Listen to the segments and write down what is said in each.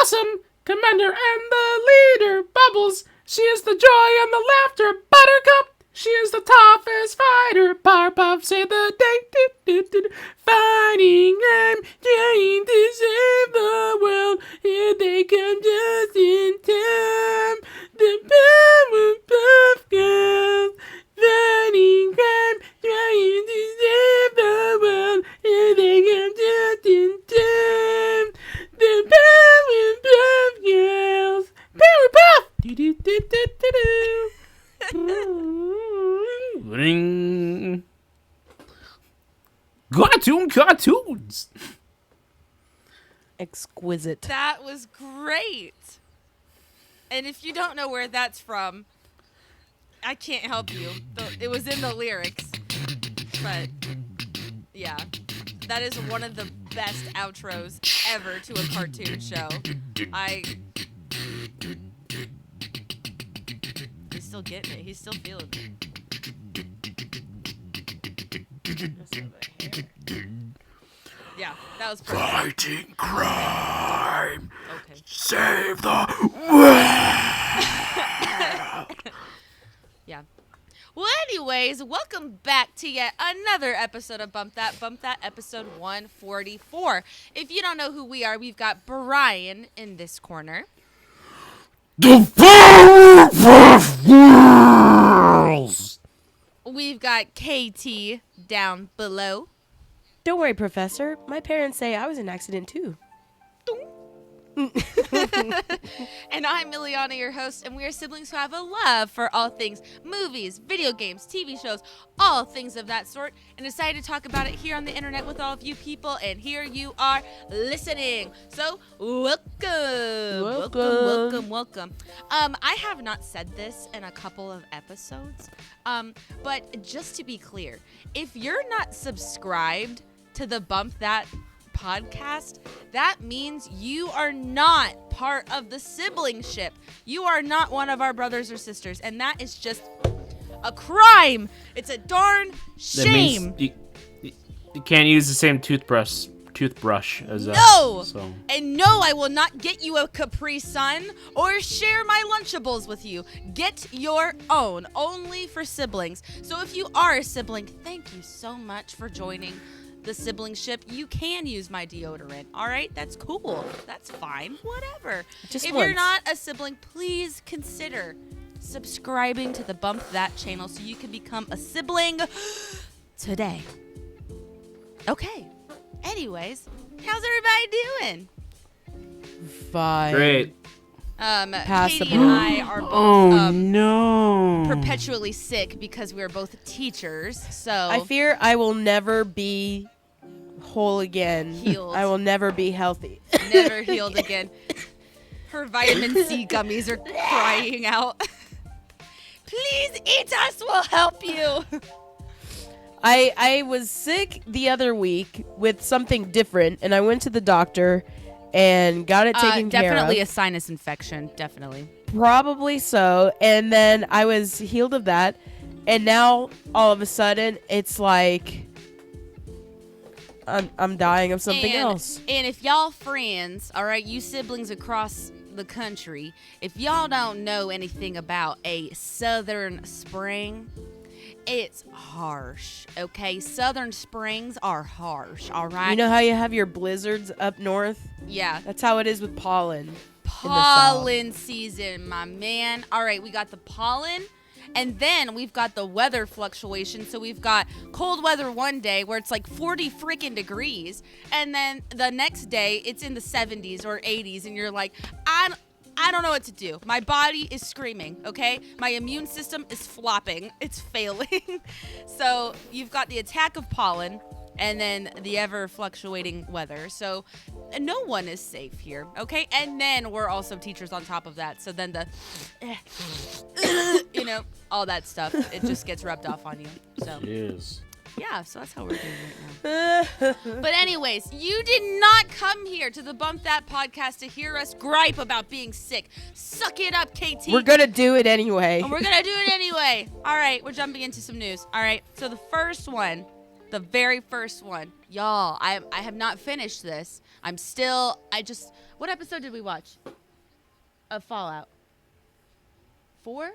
awesome commander and the leader, Bubbles. She is the joy and the laughter, Buttercup. She is the toughest fighter, Powerpuff Save the day, fighting I'm trying to save the world. Here they come just in time. The Powerpuff Girls, fighting crime, trying to save the world. Here they come just in time. The Powerpuff Girls, Powerpuff. Do-do-do-do-do-do. Ring. Cartoons. Exquisite. That was great. And if you don't know where that's from, I can't help you. It was in the lyrics. But, yeah. That is one of the best outros ever to a cartoon show. He's still getting it. He's still feeling it. Yeah, that was perfect. Fighting crime. Okay. Save the world. Yeah. Well, anyways, welcome back to yet another episode of Bump That episode 144. If you don't know who we are, we've got Brian in this corner. The Powerpuff Girls. We've got KT down below. Don't worry, Professor. My parents say I was in an accident too. And I'm Miliana, your host, and we are siblings who have a love for all things movies, video games, TV shows, all things of that sort, and decided to talk about it here on the internet with all of you people, and here you are listening. So, welcome. I have not said this in a couple of episodes, but just to be clear, if you're not subscribed to the Bump That podcast, that means you are not part of the siblingship. You are not one of our brothers or sisters, and that is just a crime. It's a darn shame. That means you can't use the same toothbrush as us. No! So. And no, I will not get you a Capri Sun or share my Lunchables with you. Get your own, only for siblings. So if you are a sibling, thank you so much for joining the siblingship. You can use my deodorant. All right, that's cool. That's fine. Whatever. Just if once. you're not a sibling, please consider subscribing to the Bump That channel so you can become a sibling today. Okay. Anyways, how's everybody doing? Fine. Great. Katie and I are both no. perpetually sick because we're both teachers. So I fear I will never be whole again. Healed. I will never be healthy. never healed again. Her vitamin C gummies are crying out. Please eat us, we'll help you. I was sick the other week with something different, and I went to the doctor and got it taken care of. Definitely a sinus infection, definitely. Probably so. And then I was healed of that, and now all of a sudden it's like I'm dying of something else. And if y'all friends, all right, you siblings across the country, if y'all don't know anything about a southern spring, it's harsh, okay? Southern springs are harsh, all right? You know how you have your blizzards up north? Yeah. That's how it is with pollen. Pollen season, my man. All right, we got the pollen, and then we've got the weather fluctuation. So we've got cold weather one day where it's like 40 freaking degrees, and then the next day it's in the 70s or 80s, and you're like, I don't know what to do. My body is screaming, okay? My immune system is flopping. It's failing. So you've got the attack of pollen and then the ever-fluctuating weather. So no one is safe here, okay? And then we're also teachers on top of that. So then all that stuff, it just gets rubbed off on you. So Yes. yeah, so that's how we're doing right now. But anyways, you did not come here to the Bump That podcast to hear us gripe about being sick. Suck it up, KT. We're going to do it anyway. And we're going to do it anyway. All right, we're jumping into some news. All right, so the very first one, Y'all, I have not finished this. What episode did we watch? Of Fallout. 4?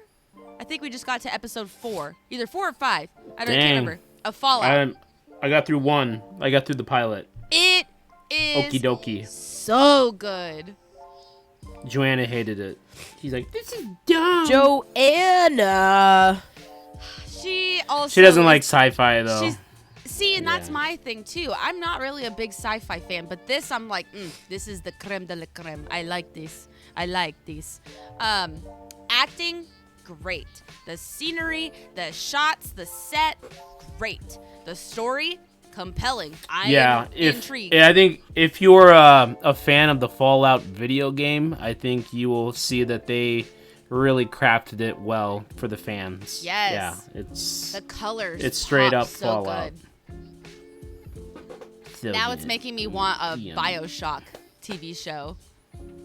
I think we just got to episode 4. Either 4 or 5. Can't remember. Of Fallout. I got through 1. I got through the pilot. It is Okie dokie. so good. Joanna hated it. She's like, this is dumb. Joanna. She doesn't like sci-fi though. And that's my thing too. I'm not really a big sci-fi fan, but this I'm like, this is the creme de la creme. I like this. Acting, great. The scenery, the shots, the set, great. The story, compelling. I am intrigued. I think if you're a fan of the Fallout video game, I think you will see that they really crafted it well for the fans. Yes. Yeah, it's the colors. It's straight up so Fallout. Good. So now good. it's making me want a BioShock TV show.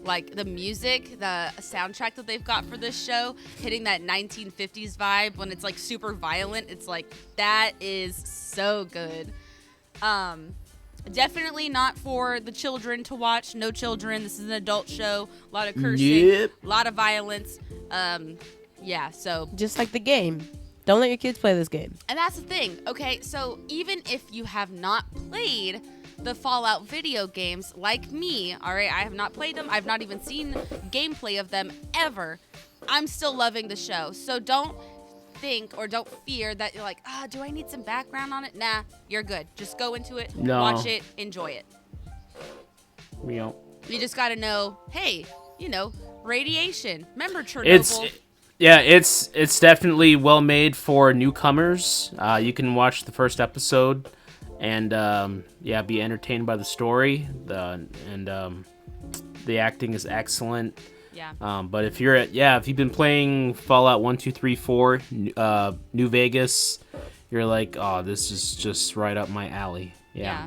Like the music, the soundtrack that they've got for this show, hitting that 1950s vibe when it's like super violent. It's like, that is so good. Definitely not for the children to watch. No children. This is an adult show. A lot of cursing. A lot of violence. So. Just like the game. Don't let your kids play this game. And that's the thing. Okay, so even if you have not played the Fallout video games like me, all right, I have not played them. I've not even seen gameplay of them ever. I'm still loving the show. So don't think or don't fear that you're like, do I need some background on it? Nah, you're good. Just go into it, watch it, enjoy it. You just got to know, hey, radiation. Remember Chernobyl? It's definitely well made for newcomers. You can watch the first episode and be entertained by the story. The acting is excellent. Yeah. But if you've been playing Fallout 1, 2, 3, 4, New Vegas, you're like, oh, this is just right up my alley. Yeah.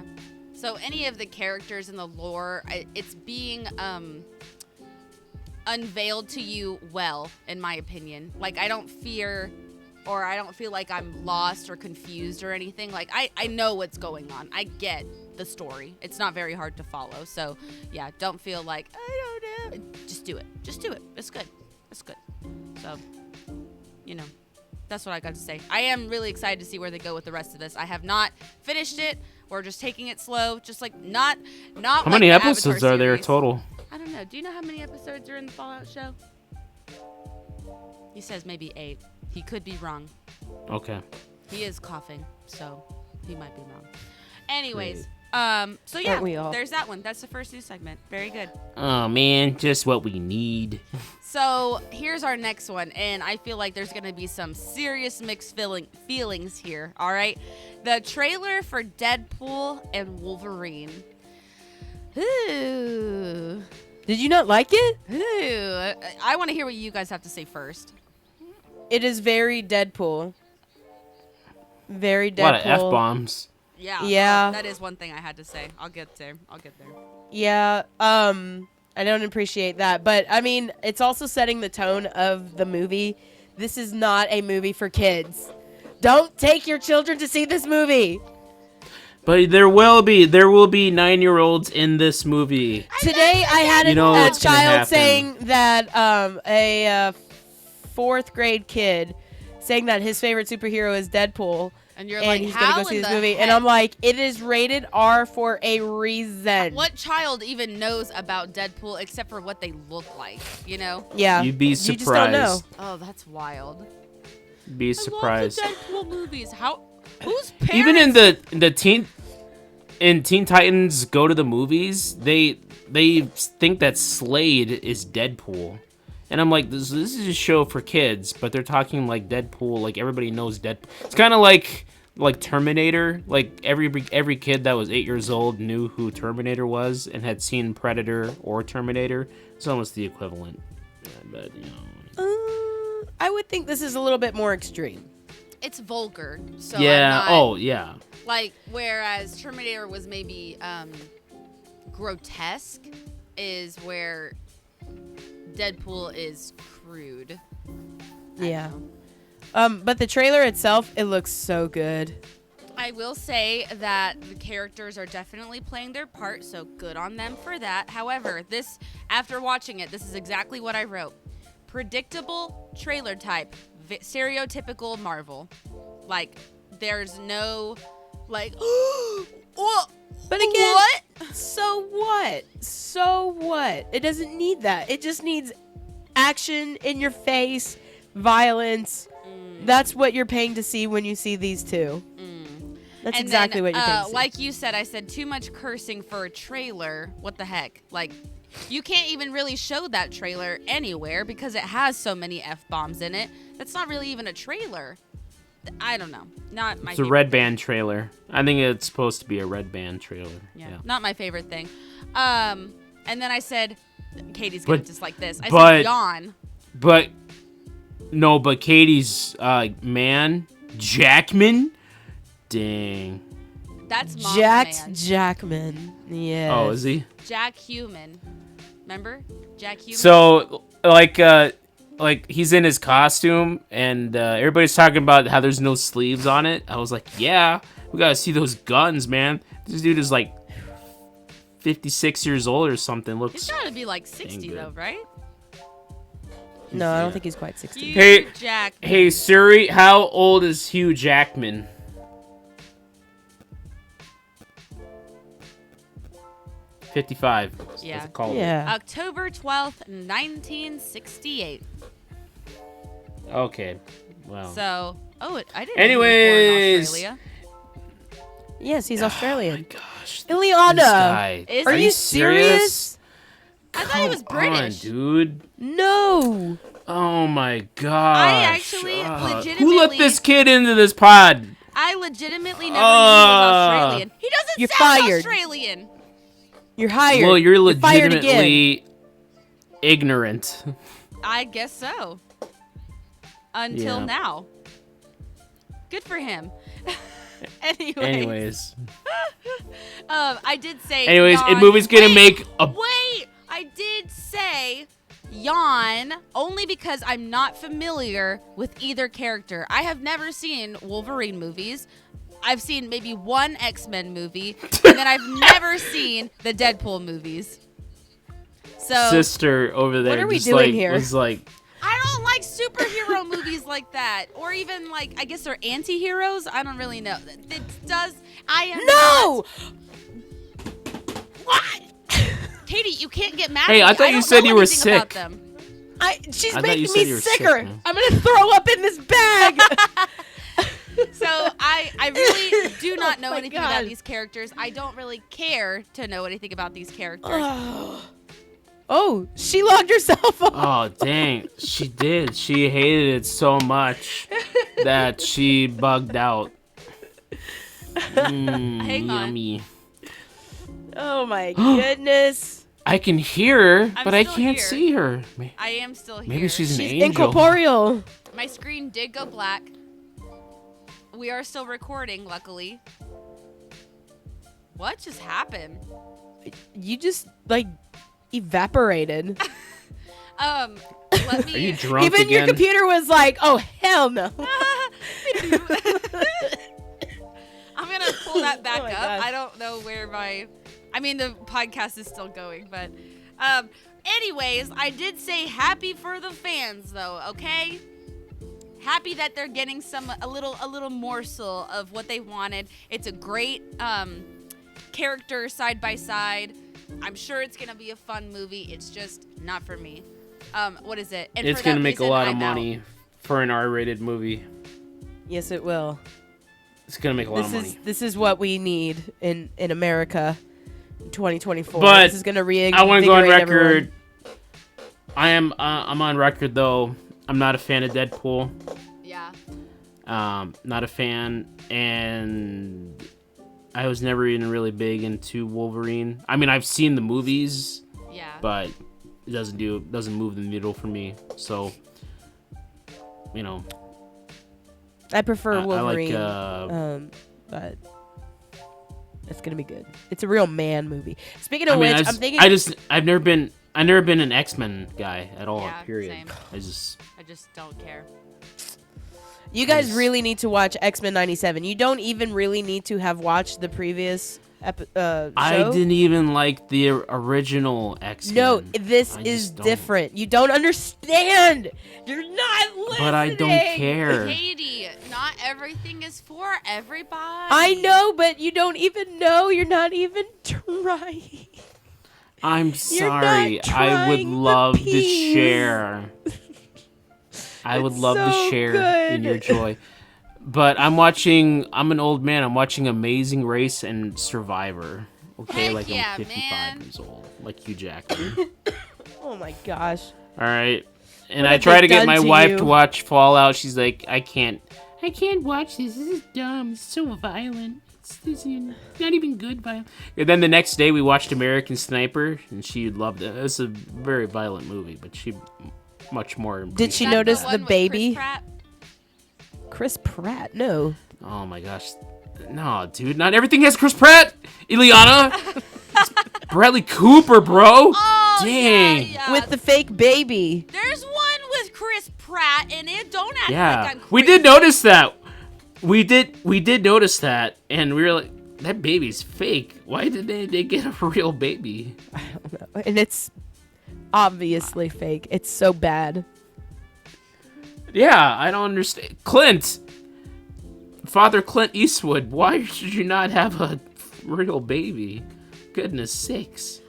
So any of the characters in the lore, it's being unveiled to you well, in my opinion. Like, I don't feel like I'm lost or confused or anything. Like, I know what's going on. I get the story. It's not very hard to follow. So, yeah, don't feel like, I don't know. Just do it. It's good. So, that's what I got to say. I am really excited to see where they go with the rest of this. I have not finished it. We're just taking it slow. Just like, not How like many the episodes Avatar are there series. total? I don't know. Do you know how many episodes are in the Fallout show? He says maybe 8. He could be wrong. Okay. He is coughing, so he might be wrong. Anyways, so Aren't we all? there's that one. That's the first news segment. Very good. Oh man, just what we need. So here's our next one, and I feel like there's gonna be some serious mixed feelings here. All right, the trailer for Deadpool and Wolverine. Ooh. Did you not like it? Ooh. I want to hear what you guys have to say first. It is very Deadpool. Very Deadpool. A lot of F-bombs. Yeah. That is one thing I had to say. I'll get there. Yeah. I don't appreciate that, but I mean, it's also setting the tone of the movie. This is not a movie for kids. Don't take your children to see this movie. But there will be 9-year-olds in this movie. Today I had a what's gonna child happen. saying that a 4th grade kid saying that his favorite superhero is Deadpool. And you're and like, he's how gonna go see in this the movie, heck? and I'm like, it is rated R for a reason. What child even knows about Deadpool except for what they look like, Yeah, You'd be You just don't surprised. know. Oh, that's wild. Be surprised. I love the Deadpool movies. Whose parents? Even in the Teen Titans Go to the Movies, they think that Slade is Deadpool. And I'm like, this is a show for kids, but they're talking like Deadpool, like everybody knows Deadpool. It's kind of like Terminator. Like every kid that was 8 years old knew who Terminator was and had seen Predator or Terminator. It's almost the equivalent. Yeah, but I would think this is a little bit more extreme. It's vulgar. So yeah. I'm not, Oh yeah. Like, whereas Terminator was maybe grotesque, is where Deadpool is crude. Yeah. But the trailer itself, it looks so good. I will say that the characters are definitely playing their part, so good on them for that. However, after watching it, this is exactly what I wrote. Predictable trailer type, stereotypical Marvel. Like, there's no, like, what? But again, what? So what? So what? It doesn't need that. It just needs action in your face, violence. That's what you're paying to see when you see these two. That's exactly what you're paying to see. Like you said, I said too much cursing for a trailer. What the heck? Like, you can't even really show that trailer anywhere because it has so many F-bombs in it. That's not really even a trailer. I don't know. Not my It's a Red Band trailer. I think it's supposed to be a Red Band trailer. Yeah. Not my favorite thing. And then I said, Katie's going to dislike this. I said yawn. But Katie's man, Jackman, dang. That's Mom's man. Jackman. Yeah. Oh, is he? Jack Human. Remember? Jack Human? So, like he's in his costume, and everybody's talking about how there's no sleeves on it. I was like, yeah, we gotta see those guns, man. This dude is like 56 years old or something. He's gotta be like 60 though, right? No, I don't think he's quite 60. Hugh Jackman. Hey Siri, how old is Hugh Jackman? $55. Yeah. Yeah. October 12th, 1968. Okay. Well. So, I didn't Anyways. know he was born in Australia. Yes, he's Australian. Oh my gosh. Ileana, are you serious? I thought he was British. On, dude. No. Oh my gosh. I actually legitimately. Who let this kid into this pod? I legitimately never knew he was Australian. He doesn't You're sound fired. Australian. You're hired. Well, you're fired legitimately ignorant. I guess so. Until Yeah. now. Good for him. Anyways. I did say. Anyways, yawn. movie's gonna make a. Wait, I did say yawn only because I'm not familiar with either character. I have never seen Wolverine movies. I've seen maybe one X-Men movie, and then I've never seen the Deadpool movies. So Sister over there. What are we just doing like, here? Was like. I don't like superhero movies like that, or even like I guess they're anti-heroes. I don't really know. It does. I am No. What? Katie, you can't get mad. Hey, at I me. thought you don't said know you were anything about sick. them. She's I thought making you said me you were sick, sicker. man. I'm gonna throw up in this bag. So I really do not know my anything God. about these characters. I don't really care to know anything about these characters. Oh, she logged herself off. Oh dang, she did. She hated it so much that she bugged out. Hang on. Yummy. Oh my goodness. I can hear her, I'm but I still can't here. see her. I am still here. Maybe she's an She's angel. incorporeal. My screen did go black. We are still recording, luckily. What just happened? You just like evaporated. Let me. Are you drunk Even again? your computer was like, "Oh hell no." I'm gonna pull that back Oh my up. gosh. I don't know where I mean, the podcast is still going, but anyways, I did say happy for the fans, though. Okay, happy that they're getting a little morsel of what they wanted. It's a great character side by side. I'm sure it's gonna be a fun movie. It's just not for me. What is it? And It's for gonna that make a reason, lot of I'm out. money for an R-rated movie. Yes, it will. It's gonna make a lot of money. This is what we need in America, in 2024. But this is gonna I want to go on reinvigorate record. I'm on record though. I'm not a fan of Deadpool. Yeah. Not a fan, and I was never even really big into Wolverine. I mean, I've seen the movies, Yeah. but it doesn't move the needle for me. So, you know, I prefer I Wolverine, like. but it's gonna be good. It's a real man movie. Speaking of I mean, which, I'm thinking. I've never been an X-Men guy at all. Yeah, period. same. I just I just don't care. You guys really need to watch X-Men 97. You don't even really need to have watched the previous show. I didn't even like the original X-Men. No, this is different. You don't understand. You're not listening. But I don't care. Katie, not everything is for everybody. I know, but you don't even know. You're not even trying. I'm sorry. I would love to share. I would love to share in your joy. But I'm an old man. I'm watching Amazing Race and Survivor. Okay, Heck yeah, I'm 55 man. years old. Like you, Jack. Oh my gosh. All right. And What I have try they to get done my to wife you? to watch Fallout. She's like, I can't watch this. This is dumb. It's so violent. It's not even good violent. And then the next day we watched American Sniper, and she loved it. It's a very violent movie, but she much more. Did she Is that notice one the with baby? Chris Pratt? Chris Pratt? No. Oh my gosh. No, dude. Not everything has Chris Pratt. Ileana. It's Bradley Cooper, bro. Oh, Dang. yeah. With the fake baby. There's one with Chris Pratt in it. Don't act Yeah. like I'm crazy. We did notice that. We did notice that, and we were like, that baby's fake. Why did they get a real baby? I don't know. And it's obviously fake. It's so bad. Yeah, I don't understand. Father Clint Eastwood, why should you not have a real baby? Goodness sakes.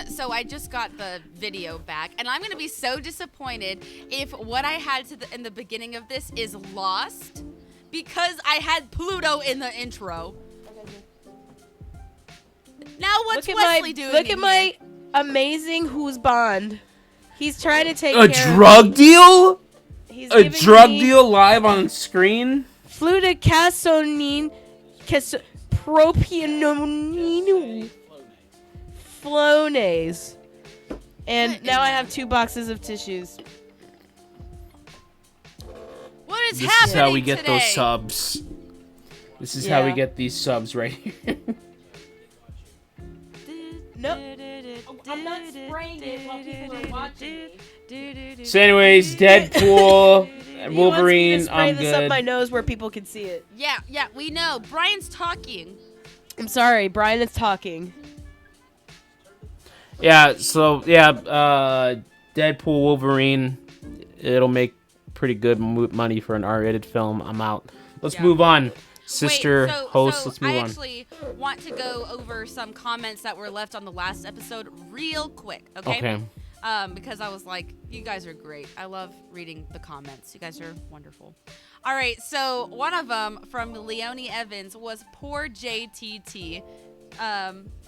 So I just got the video back, and I'm gonna be so disappointed if what I had in the beginning of this is lost, because I had Pluto in the intro. Now what's Wesley doing? Look at my amazing Who's Bond. He's trying to take A care drug deal? He's A giving drug me deal live on screen? Fluticasonine, propionium, Flonase. And now I have 2 boxes of tissues. What is This happening is how we get today? those subs. This is how we Yeah. get these subs right here. Nope. I'm not spraying it while people are watching. So anyways, Deadpool, and He wants me to Wolverine, spray I'm this up good. my nose where people can see it. Yeah, we know. Brian's talking. I'm sorry, Brian is talking. Yeah, so Deadpool, Wolverine, it'll make pretty good money for an R-rated film. I'm out. Let's Yeah. move on. Sister, Wait, host, so let's move I on. actually want to go over some comments that were left on the last episode real quick, okay? Okay. Because I was like, you guys are great. I love reading the comments. You guys are wonderful. All right, so one of them from Leonie Evans was poor JTT.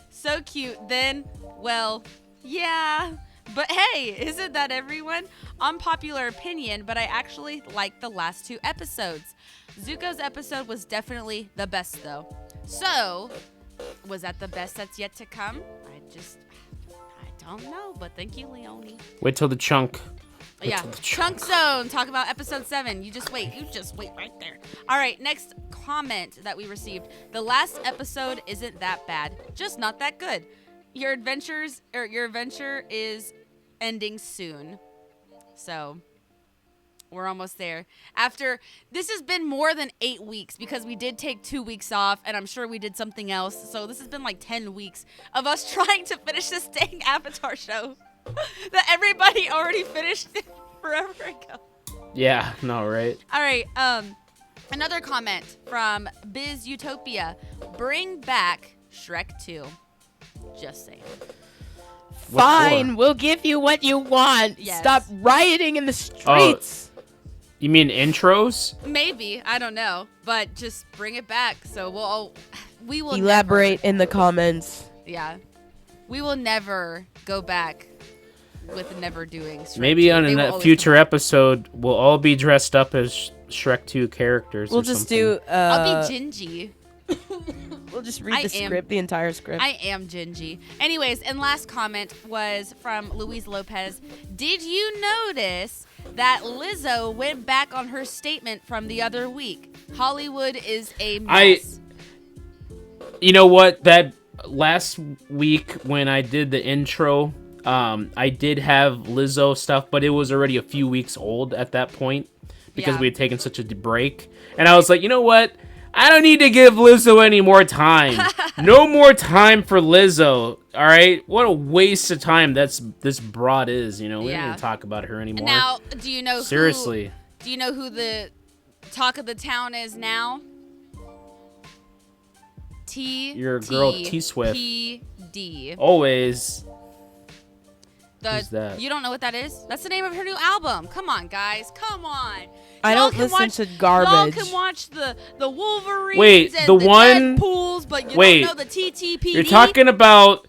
So cute. Then, well, yeah. But hey, isn't that everyone? Unpopular opinion, but I actually liked the last 2 episodes. Zuko's episode was definitely the best, though. So, was that the best that's yet to come? I don't know, but thank you, Leonie. Wait till the chunk. Yeah, Chunk Zone. Talk about episode 7. You just wait right there. All right, next comment that we received. The last episode isn't that bad, just not that good. Your adventure is ending soon. So, we're almost there. This has been more than 8 weeks, because we did take 2 weeks off, and I'm sure we did something else. So this has been like 10 weeks of us trying to finish this dang Avatar show that everybody already finished forever ago. Yeah, no, right? All right, another comment from Biz Utopia. Bring back Shrek 2. Just saying. Fine, we'll give you what you want. Yes. Stop rioting in the streets. You mean intros? Maybe, I don't know, but just bring it back. So we will Elaborate in the comments. Yeah. We will never go back with never doing Shrek Maybe 2. on They will a always future episode, we'll all be dressed up as Shrek 2 characters. We'll or just something. do. I'll be Gingy. We'll just read the entire script. I am Gingy. Anyways, and last comment was from Luis Lopez. Did you notice that Lizzo went back on her statement from the other week? Hollywood is a mess. You know what? That last week when I did the intro, I did have Lizzo stuff, but it was already a few weeks old at that point because Yeah. we had taken such a break. And I was like, you know what? I don't need to give Lizzo any more time. No more time for Lizzo. All right? What a waste of time this broad is, you know? We don't Yeah. need to talk about her anymore. Now, do you know Seriously. do you know who the talk of the town is now? Your girl, Tswift. TTPD. Always. Who's that? You don't know what that is? That's the name of her new album. Come on, guys. Come on. I Y'all don't can listen watch- to garbage. Y'all can watch the Wolverines Wait, and the the one- Deadpools, but you Wait. don't know the TTPD. You're talking about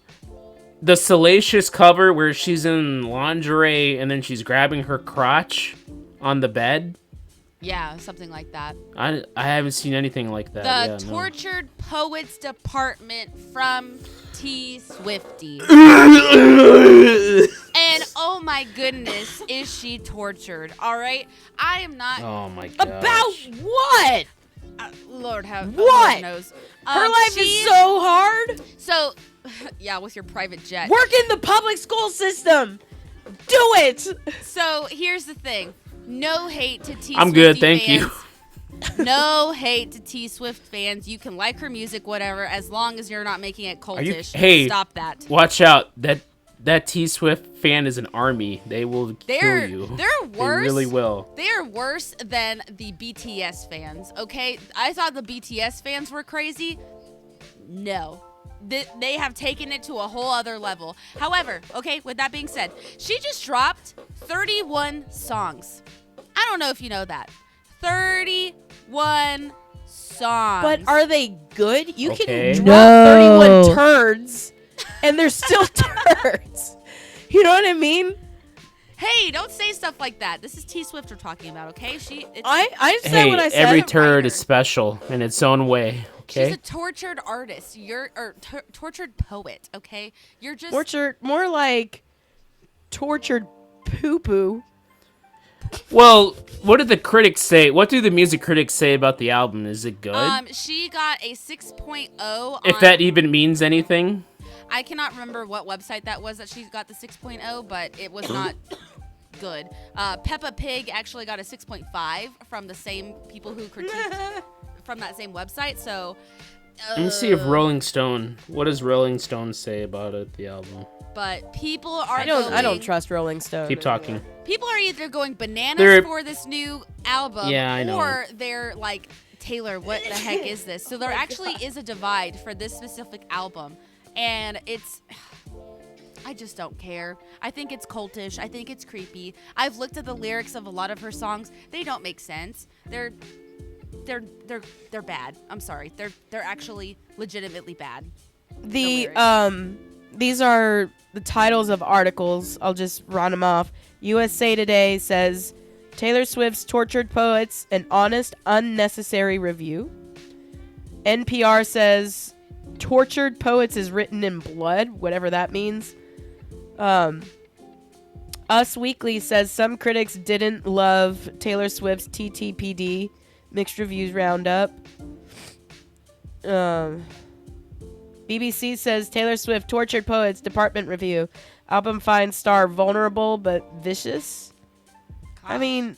the salacious cover where she's in lingerie and then she's grabbing her crotch on the bed? Yeah, something like that. I haven't seen anything like The that. Yeah, no. Tortured Poets Department from T Swifty. And oh my goodness, is she tortured? All right, I am not. Oh my god. About what? Lord have What? Lord knows. Her life is so hard. so. Yeah, with your private jet. Work in the public school system. Do it. So here's the thing. No hate to T. I'm good, thank you. No hate to T Swift fans. You can like her music, whatever, as long as you're not making it cultish. Hey, Stop that. Watch out. That T-Swift fan is an army. They will kill you. They're worse. They really will. They're worse than the BTS fans, okay? I thought the BTS fans were crazy. No. They have taken it to a whole other level. However, okay, with that being said, she just dropped 31 songs. I don't know if you know that. 31 songs. But are they good? You Okay. can No. drop 31 turds, and they're still turds. You know what I mean? Hey, don't say stuff like that. This is T Swift we're talking about, okay? I said Hey, what I said. every a turd writer. is special in its own way. Okay. She's a tortured artist. Tortured poet, okay? You're just Tortured, more like tortured poo-poo. Well, what did the critics say? What do the music critics say about the album? Is it good? She got a 6.0 if on- that even means anything. I cannot remember what website that was that she got the 6.0, but it was not good. Peppa Pig actually got a 6.5 from the same people who critiqued from that same website. So Let me see if Rolling Stone. What does Rolling Stone say about it? The album. but people are I don't trust Rolling Stone. Keep talking. People are either going bananas They're- for this new album, Yeah, I know. or they're like, Taylor, what the heck is this? So there actually is a divide for this specific album, and I just don't care. I think it's cultish. I think it's creepy. I've looked at the lyrics of a lot of her songs. They don't make sense. They're bad. I'm sorry. They're actually legitimately bad. The lyrics. these are the titles of articles. I'll just run them off. USA Today says Taylor Swift's Tortured Poets, an honest, unnecessary review. NPR says Tortured Poets is written in blood, whatever that means. Us Weekly says some critics didn't love Taylor Swift's TTPD mixed reviews roundup. BBC says Taylor Swift Tortured Poets Department review. Album finds star vulnerable but vicious. I mean,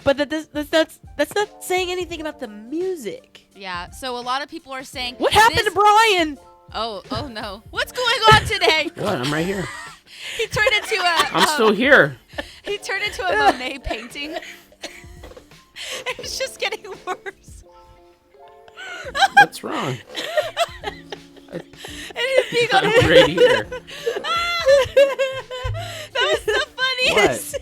but that's not saying anything about the music. Yeah. So a lot of people are saying, What happened to Brian? Oh no. What's going on today? What? I'm right here. He turned into a I'm still here. He turned into a Monet painting. It's just getting worse. What's wrong? And he's being on I'm right here. That was the funniest.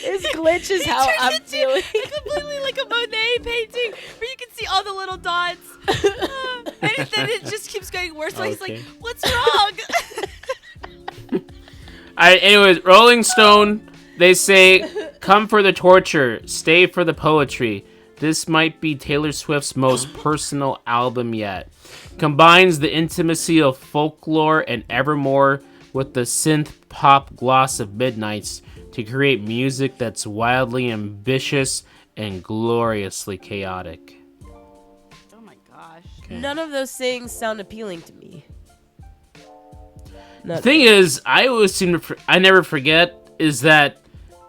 His glitch is how Turned I'm into feeling. completely like a Monet painting where you can see all the little dots. And then it just keeps getting worse. So he's like, Okay. what's wrong? Anyways, Rolling Stone, they say, come for the torture, stay for the poetry. This might be Taylor Swift's most personal album yet. Combines the intimacy of folklore and Evermore with the synth pop gloss of Midnights to create music that's wildly ambitious and gloriously chaotic. Oh my gosh. Okay. None of those things sound appealing to me. The thing is, I always seem to, I never forget, is that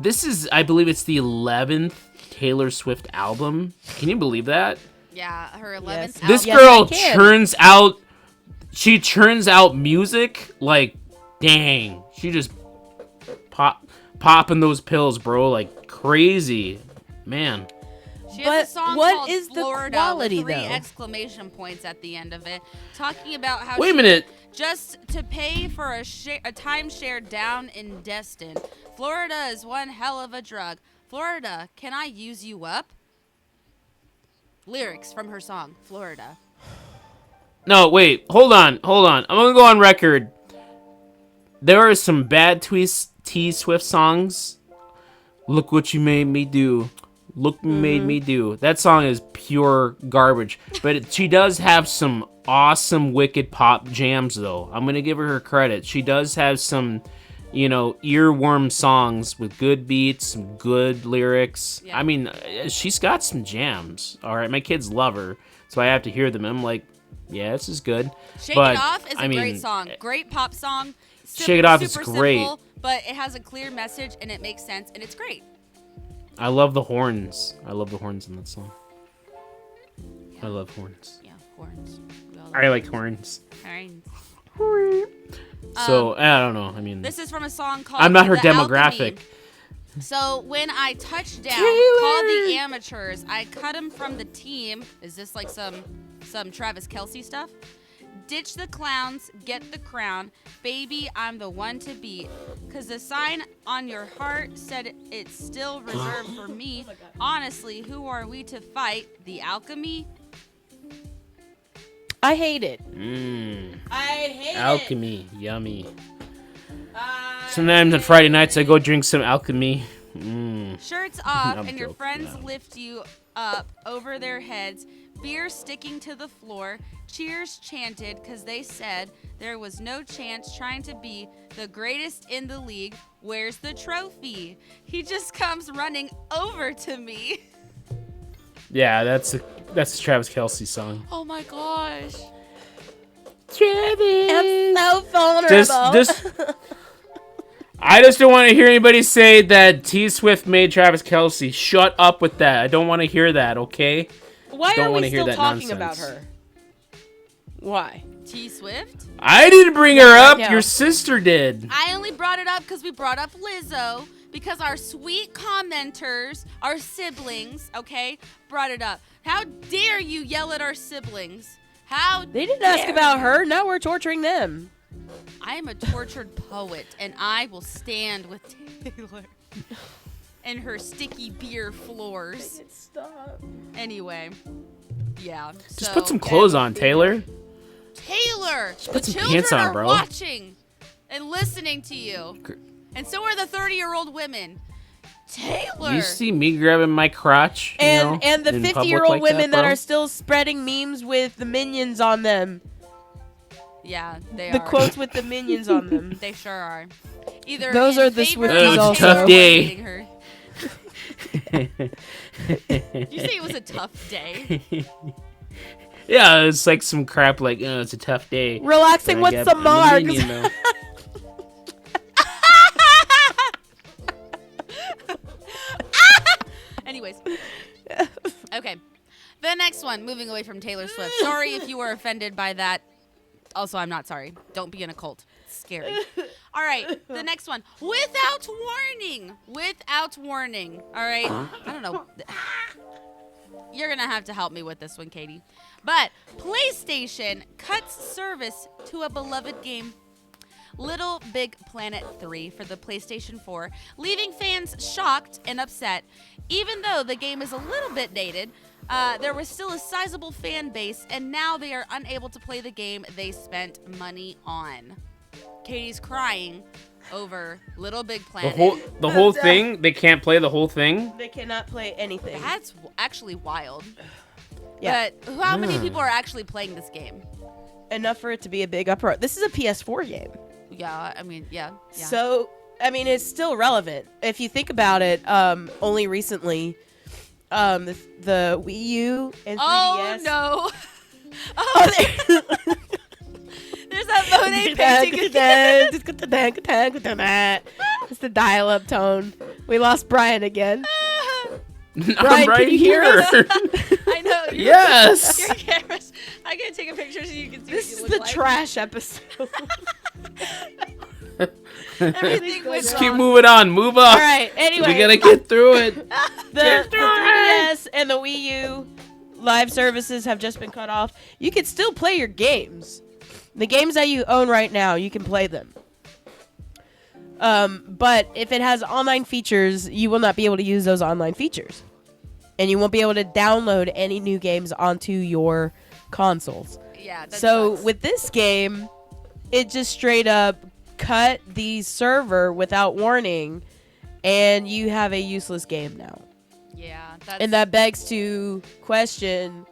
This is, I believe, it's the 11th Taylor Swift album. Can you believe that? Yeah, her 11th album. This Yes, girl I can. churns out music like, dang. She just popping those pills, bro, like crazy, man. She has a song what called is the Florida quality, with 3 though? exclamation points at the end of it, talking about how Wait a minute. just to pay for a timeshare down in Destin. Florida is one hell of a drug. Florida, can I use you up? Lyrics from her song, Florida. No, wait, hold on. I'm gonna go on record. There are some bad T Swift songs. Look what you made me do. Look made me do. That song is pure garbage. But she does have some awesome wicked pop jams, though. I'm gonna give her credit. She does have some, earworm songs with good beats, some good lyrics. Yeah. I mean, she's got some jams. All right, my kids love her, so I have to hear them. I'm like, yeah, this is good. Shake But, It Off is I a mean, great song. Great pop song. Shake It Off is super great. Simple, but it has a clear message and it makes sense and it's great. I love the horns. I love the horns in that song. I love horns. Yeah, horns. We all I like horns. horns. So, I don't know. I mean, This is from a song called I'm not her The demographic. Alchemy. So when I touched down, Taylor! called the amateurs, I cut him from the team. Is this like some Travis Kelce stuff? Ditch the clowns, get the crown. Baby, I'm the one to beat. Cause the sign on your heart said it's still reserved for me. Honestly, who are we to fight? The alchemy? I hate it. I hate Alchemy. Yummy. Sometimes on Friday nights, I go drink some alchemy. Shirts off I'm and your joking, friends no. lift you up over their heads. Beer sticking to the floor. Cheers chanted because they said there was no chance trying to be the greatest in the league. Where's the trophy? He just comes running over to me. Yeah, that's a Travis Kelce song. Oh my gosh. Travis. I'm so vulnerable. Just I just don't want to hear anybody say that T Swift made Travis Kelce. Shut up with that. I don't want to hear that, okay? Why don't are wanna we hear still that talking nonsense. about her? Why? T Swift? I didn't bring her up. now. Your sister did. I only brought it up because we brought up Lizzo because our sweet commenters, our siblings, okay, brought it up. How dare you yell at our siblings? How They didn't ask about her. Now we're torturing them. I am a tortured poet, and I will stand with Taylor and her sticky beer floors. Stop. Anyway, yeah. Just put some clothes on, Taylor. Taylor, the put some children pants on, are bro. watching and listening to you, and so are the 30-year-old women. Taylor. You see me grabbing my crotch, And the in 50-year-old public like women that bro? are still spreading memes with the minions on them. Yeah, they The are. quotes with the minions on them. They sure are. Either Those in are the favor Swifties of also. Taylor Tough or day. hating her. Did you say it was a tough day? Yeah, it's like some crap like, it's a tough day. Relaxing But I with get- some I'm a margs. minion, though. Anyways. Okay. The next one, moving away from Taylor Swift. Sorry if you were offended by that. Also, I'm not sorry. Don't be in a cult. It's scary. All right. The next one. Without warning. Without warning. All right. I don't know. You're going to have to help me with this one, Katie. But PlayStation cuts service to a beloved game. Little Big Planet 3 for the PlayStation 4, leaving fans shocked and upset. Even though the game is a little bit dated, there was still a sizable fan base, and now they are unable to play the game they spent money on. Katie's crying over Little Big Planet. The whole thing? They can't play the whole thing? They cannot play anything. That's actually wild. Yeah. But how many people are actually playing this game? Enough for it to be a big uproar. This is a PS4 game. Yeah, I mean, yeah. So, I mean, it's still relevant. If you think about it, only recently, the Wii U and 3DS. Oh, no. Oh, There's that Monet painting again. It's the dial-up tone. We lost Brian again. I'm Brian, right can you hear here. us? I know. Yes. Your cameras. I gotta take a picture so you can see This what is you the look like. trash episode. Everything went Let's wrong. keep moving on. Move on. All right. Anyway, We gotta get through it. the 3DS and the Wii U live services have just been cut off. You can still play your games. The games that you own right now, you can play them. But if it has online features, you will not be able to use those online features. And you won't be able to download any new games onto your consoles. Yeah. That So sucks. with this game, it just straight up cut the server without warning, and you have a useless game now. Yeah. That's, And that begs to question,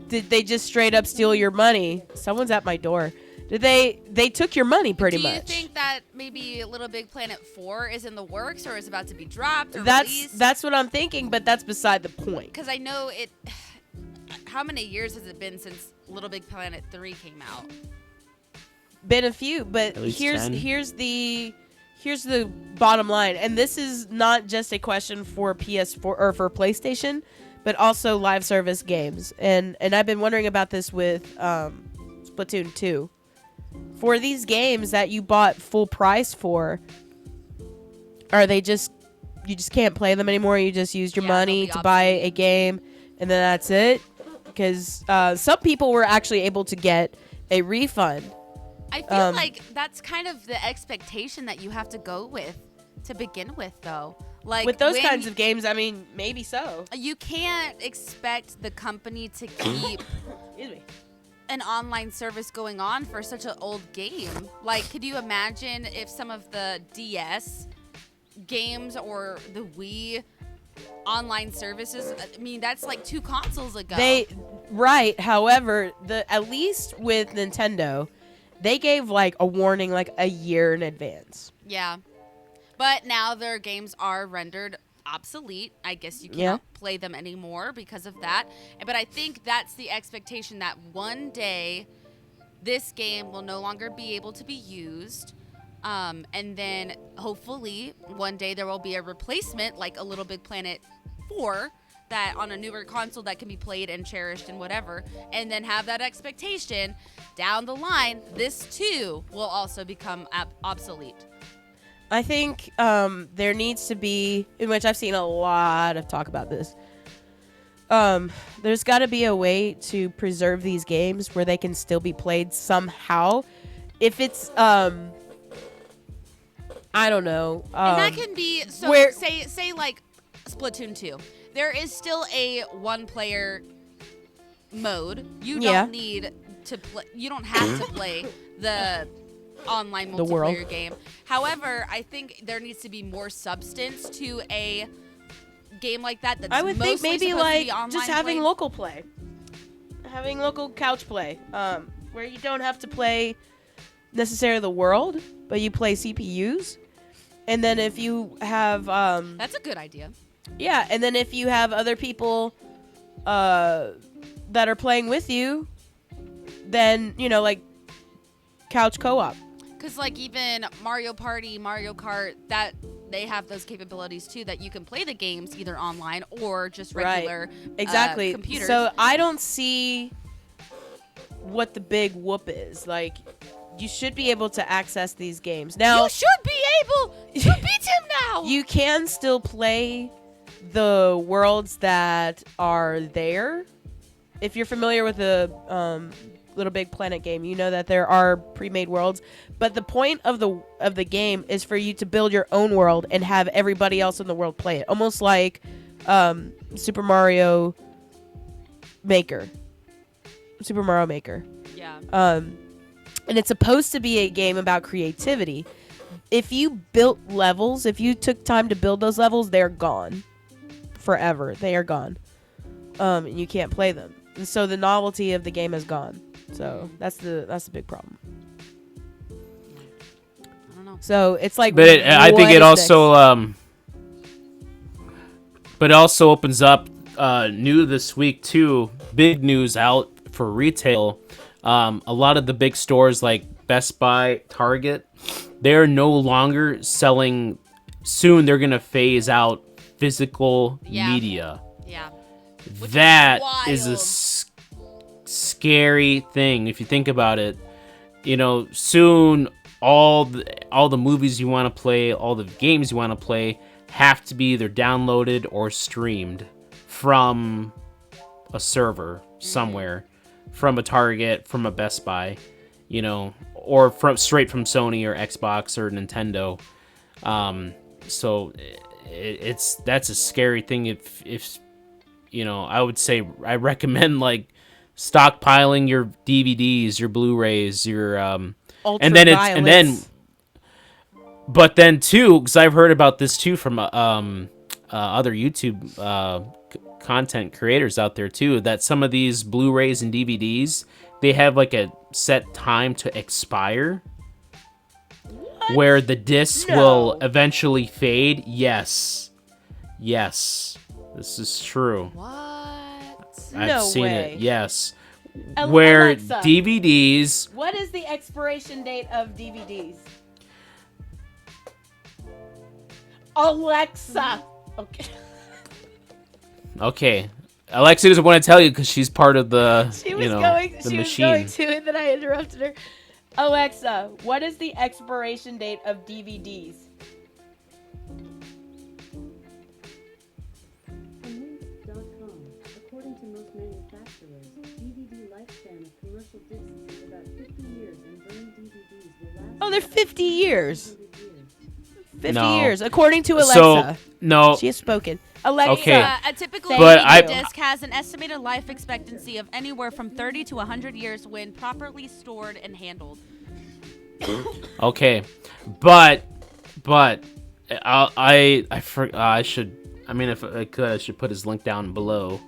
did they just straight up steal your money? Someone's at my door. Did they took your money pretty much. Do you think that maybe Little Big Planet 4 is in the works or is about to be dropped or That's released? that's what I'm thinking, but that's beside the point. Because I know it. How many years has it been since Little Big Planet 3 came out? Been a few, but At least here's 10. here's the bottom line, and this is not just a question for PS4 or for PlayStation, but also live service games. And I've been wondering about this with Splatoon 2. For these games that you bought full price for, are they just you just can't play them anymore? You just used your Yeah, money they'll to be buy obsolete. a game, and then that's it? Because some people were actually able to get a refund. I feel like that's kind of the expectation that you have to go with to begin with, though. Like With those when kinds of games, I mean, maybe so. you can't expect the company to keep Excuse me. an online service going on for such an old game. Like, could you imagine if some of the DS games or the Wii online services? I mean, that's like 2 consoles ago. Right. However, at least with Nintendo, they gave like a warning like a year in advance. Yeah. But now their games are rendered obsolete. I guess you Yeah. cannot play them anymore because of that. But I think that's the expectation that one day this game will no longer be able to be used. And then hopefully one day there will be a replacement like a Little Big Planet 4 that on a newer console that can be played and cherished and whatever. And then have that expectation down the line, this too will also become obsolete. I think there needs to be, in which I've seen a lot of talk about this. There's got to be a way to preserve these games where they can still be played somehow. If it's, I don't know. And that can be so. where- Say like Splatoon 2. There is still a 1-player mode. You Yeah. don't need to play. You don't have to play the online The world. multiplayer game. However, I think there needs to be more substance to a game like that. That's I would think mostly maybe supposed to like be online just having play. local play, having local couch play, where you don't have to play necessarily the world, but you play CPUs, and then if you have, That's a good idea. yeah, and then if you have other people, that are playing with you, then like couch co-op. Because like even Mario Party, Mario Kart, that they have those capabilities too that you can play the games either online or just regular Exactly. computers. So I don't see what the big whoop is. Like, you should be able to access these games. Now, you should be able to beat him now. you can still play the worlds that are there. If you're familiar with the Little Big Planet game, you know that there are pre-made worlds. But the point of the game is for you to build your own world and have everybody else in the world play it. Almost like Super Mario Maker. Super Mario Maker. Yeah. And it's supposed to be a game about creativity. If you built levels, if you took time to build those levels, they're gone forever. They are gone. And you can't play them. And so the novelty of the game is gone. So that's the big problem. I don't know. So it's like, But I think what it is also but it also opens up new this week too. Big news out for retail. A lot of the big stores like Best Buy, Target, they're no longer selling. Soon they're gonna phase out physical media. Yeah. That is a wild. scary thing if you think about it. Soon all the movies you want to play, all the games you want to play have to be either downloaded or streamed from a server somewhere, from a Target, from a Best Buy, or straight from Sony or Xbox or Nintendo. So that's a scary thing. If I would say I recommend stockpiling your DVDs, your Blu-rays, your but then too, because I've heard about this too from other YouTube content creators out there too, that some of these Blu-rays and DVDs, they have a set time to expire. What? Where the disc will eventually fade. Yes, this is true. What? I've seen it. Yes. Where Alexa, DVDs. What is the expiration date of DVDs? Alexa. Okay. Alexa doesn't want to tell you because she's part of the machine. She was going to, and then I interrupted her. Alexa, what is the expiration date of DVDs? According to most manufacturers, DVD lifespan of commercial discs is about 50 years, and burned DVDs will last. Oh, they're 50 years. 50 No. years, according to Alexa. So, no. She has spoken. Alexa. Okay. A typical But DVD disc has an estimated life expectancy of anywhere from 30 to 100 years when properly stored and handled. Okay, but I should. I mean, if I could, I should put his link down below.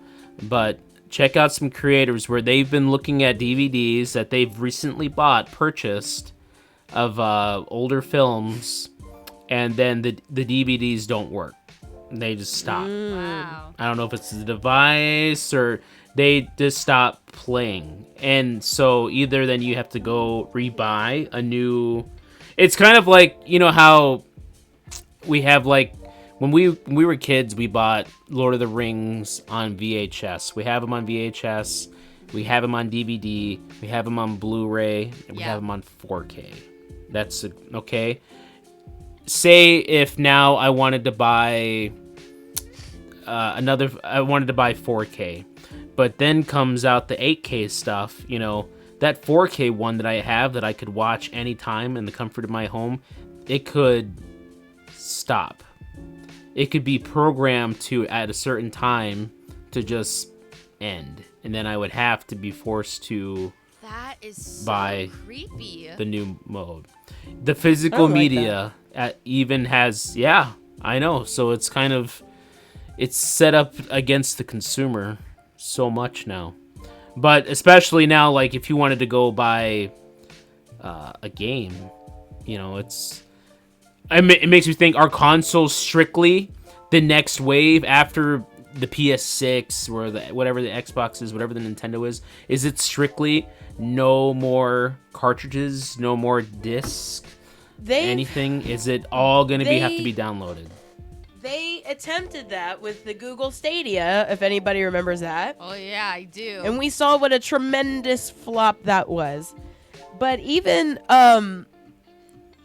But check out some creators where they've been looking at DVDs that they've recently purchased of older films, and then the DVDs don't work. They just stop. Wow. I don't know if it's the device or they just stop playing. And so either then you have to go rebuy a new. It's kind of like, how we have when we were kids, we bought Lord of the Rings on VHS. We have them on VHS. We have them on DVD. We have them on Blu-ray. And we have them on 4K. That's okay. Say if now I wanted to buy I wanted to buy 4K, but then comes out the 8K stuff. That 4K one that I have that I could watch anytime in the comfort of my home, it could stop. It could be programmed to at a certain time to just end, and then I would have to be forced to buy creepy. the new mode. The physical media even has, I know. So it's kind of, it's set up against the consumer so much now. But especially now, if you wanted to go buy a game, it makes me think, are consoles strictly the next wave after the PS6 or whatever the Xbox is, whatever the Nintendo is? Is it strictly no more cartridges, no more discs, anything? Is it all going to have to be downloaded? They attempted that with the Google Stadia, if anybody remembers that. Oh, yeah, I do. And we saw what a tremendous flop that was. But even,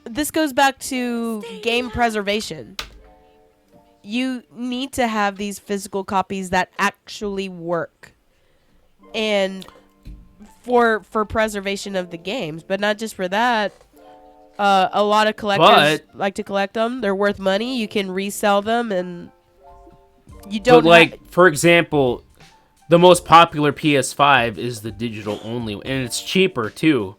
this goes back to game preservation. You need to have these physical copies that actually work. And for preservation of the games, but not just for that. A lot of collectors like to collect them. They're worth money. You can resell them, and you don't. But for example, the most popular PS5 is the digital only, and it's cheaper too.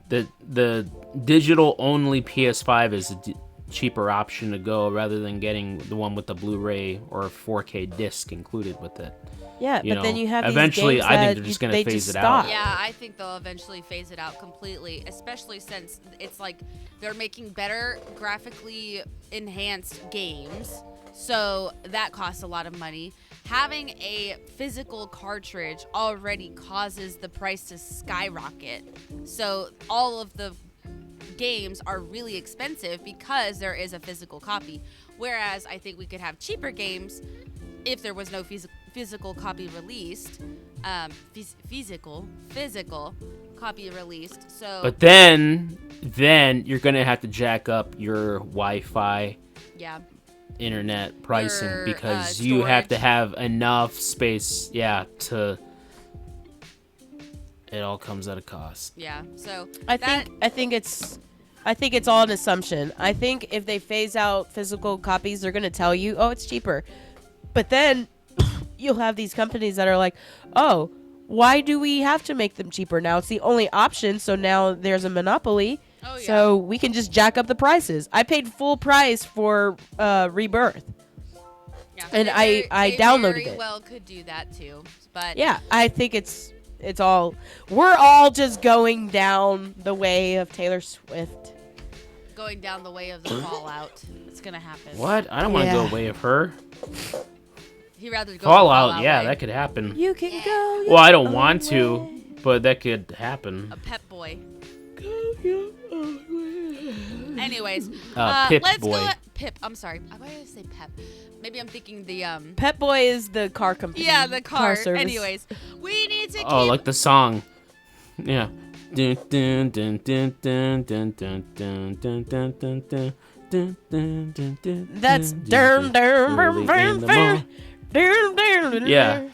The digital only PS5 is a cheaper option to go rather than getting the one with the Blu-ray or 4K disc included with it. Yeah, but then you have eventually. These games I think they're just going to phase it out. Yeah, I think they'll eventually phase it out completely, especially since it's they're making better graphically enhanced games, so that costs a lot of money. having a physical cartridge already causes the price to skyrocket. So all of the games are really expensive because there is a physical copy. Whereas I think we could have cheaper games if there was no physical copy released. Physical copy released. So, But then you're gonna have to jack up your Wi-Fi yeah, internet pricing Your, because you have to storage. have enough space. Yeah, to it all comes at a cost. yeah. So I think it's all an assumption. I think if they phase out physical copies, they're gonna tell you, oh, it's cheaper. But then you'll have these companies that are like, oh, why do we have to make them cheaper? Now it's the only option, so now there's a monopoly. Oh, yeah. So we can just jack up the prices. I paid full price for Rebirth. yeah. and They I they downloaded very it. well could do that too, but Yeah, I think it's all, we're all just going down the way of Taylor Swift. going down the way of the fallout, it's gonna happen. What? I don't want to Yeah. go away of her. He rather go Fallout, the yeah, way. that could happen. You can go. Well, I don't want to, but that could happen. A pep boy. Go your own way. Anyways, Pip let's boy. go. Pip. I'm sorry. Why did I say Pep? Maybe I'm thinking the Pet Boy is the car company. Yeah, the car. service. Anyways, we need to keep. Oh, like the song. Yeah. Dun, dun, dun, dun, dun, dun, dun, dun, dun, dun, dun, dun, dun, dun, dun, dun, That's dun, darn, early in the morning. Yeah.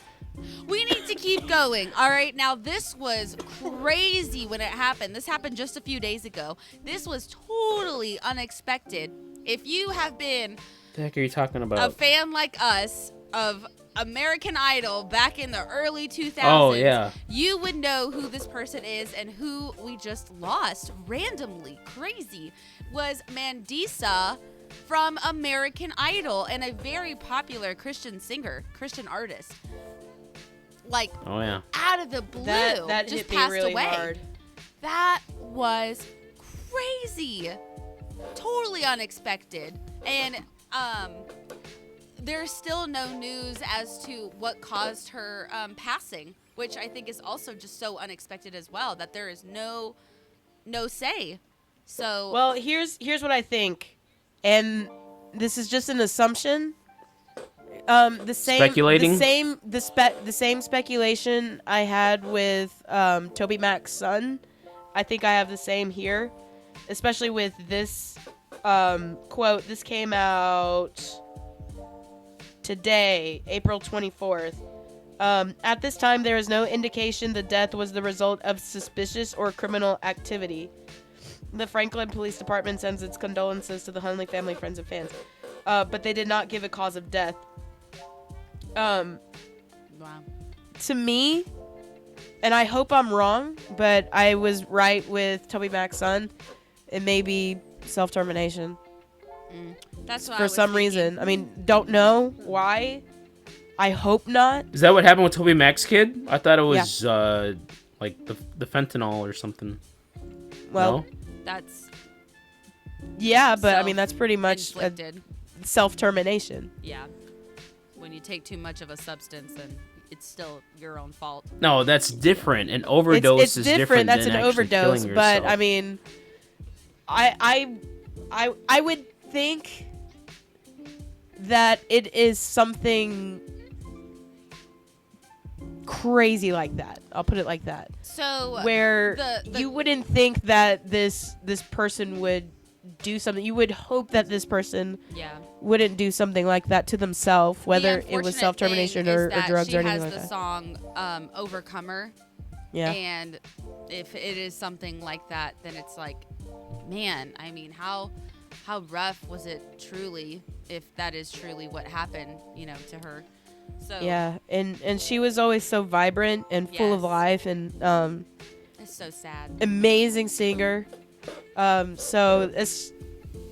We need to keep going. All right. Now, this was crazy when it happened. This happened just a few days ago. This was totally unexpected. If you have been The heck are you talking a about? fan like us of American Idol back in the early 2000s, Oh, yeah. you would know who this person is and who we just lost randomly. Crazy. Was Mandisa from American Idol and a very popular Christian singer, Christian artist. Like, Oh, yeah. out of the blue, That just hit me passed really away. hard. That was crazy. Totally unexpected. And there's still no news as to what caused her passing, which I think is also just so unexpected as well, that there is no say. So Well, here's what I think, and this is just an assumption. The same Speculating? the same speculation I had with Toby Mac's son. I think I have the same here, especially with this quote. This came out today, April 24th. At this time, there is no indication the death was the result of suspicious or criminal activity. The Franklin Police Department sends its condolences to the Hunley family, friends, and fans. But they did not give a cause of death. wow. To me, and I hope I'm wrong, but I was right with Toby Mac's son. It may be self-termination. That's what I For was some thinking. reason. I mean, don't know why. I hope not. Is that what happened with Toby Mac's kid? I thought it was like the fentanyl or something. Well, No? That's yeah, but I mean, that's pretty much a inflicted. self-termination. Yeah. When you take too much of a substance, then it's still your own fault. No, that's different. An overdose It's is different. That's than an actually overdose. killing But yourself. I mean, I would think that it is something crazy like that. I'll put it like that. So Where the- you wouldn't think that this person would do something. You would hope that this person yeah. wouldn't do something like that to themselves, whether The it was unfortunate self-termination thing is or that drugs she or anything has like the that. song Overcomer, Yeah. and if it is something like that, then it's like, man, I mean, how rough was it truly, if that is truly what happened, to her. So Yeah, and she was always so vibrant and full of Yes. life and it's so sad. amazing singer. So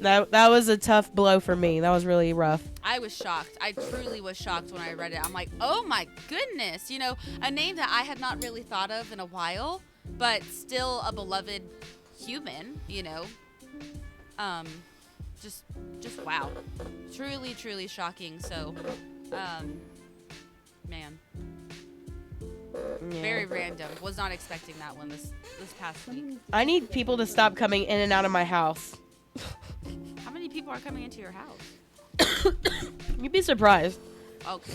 that was a tough blow for me. That was really rough. I was shocked. I truly was shocked when I read it. I'm like, oh my goodness, a name that I had not really thought of in a while, but still a beloved human, just wow, truly shocking. So Man, Yeah. very random. Was not expecting that one this past week. I need people to stop coming in and out of my house. How many people are coming into your house? You'd be surprised. Okay.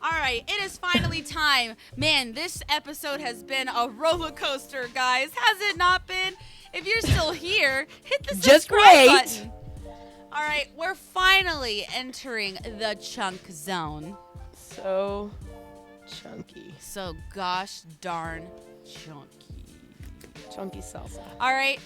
All right, it is finally time. Man, this episode has been a roller coaster, guys. Has it not been? If you're still here, hit the Just subscribe wait. button. All right, we're finally entering the chunk zone. So chunky. So gosh darn chunky. Chunky salsa. All right.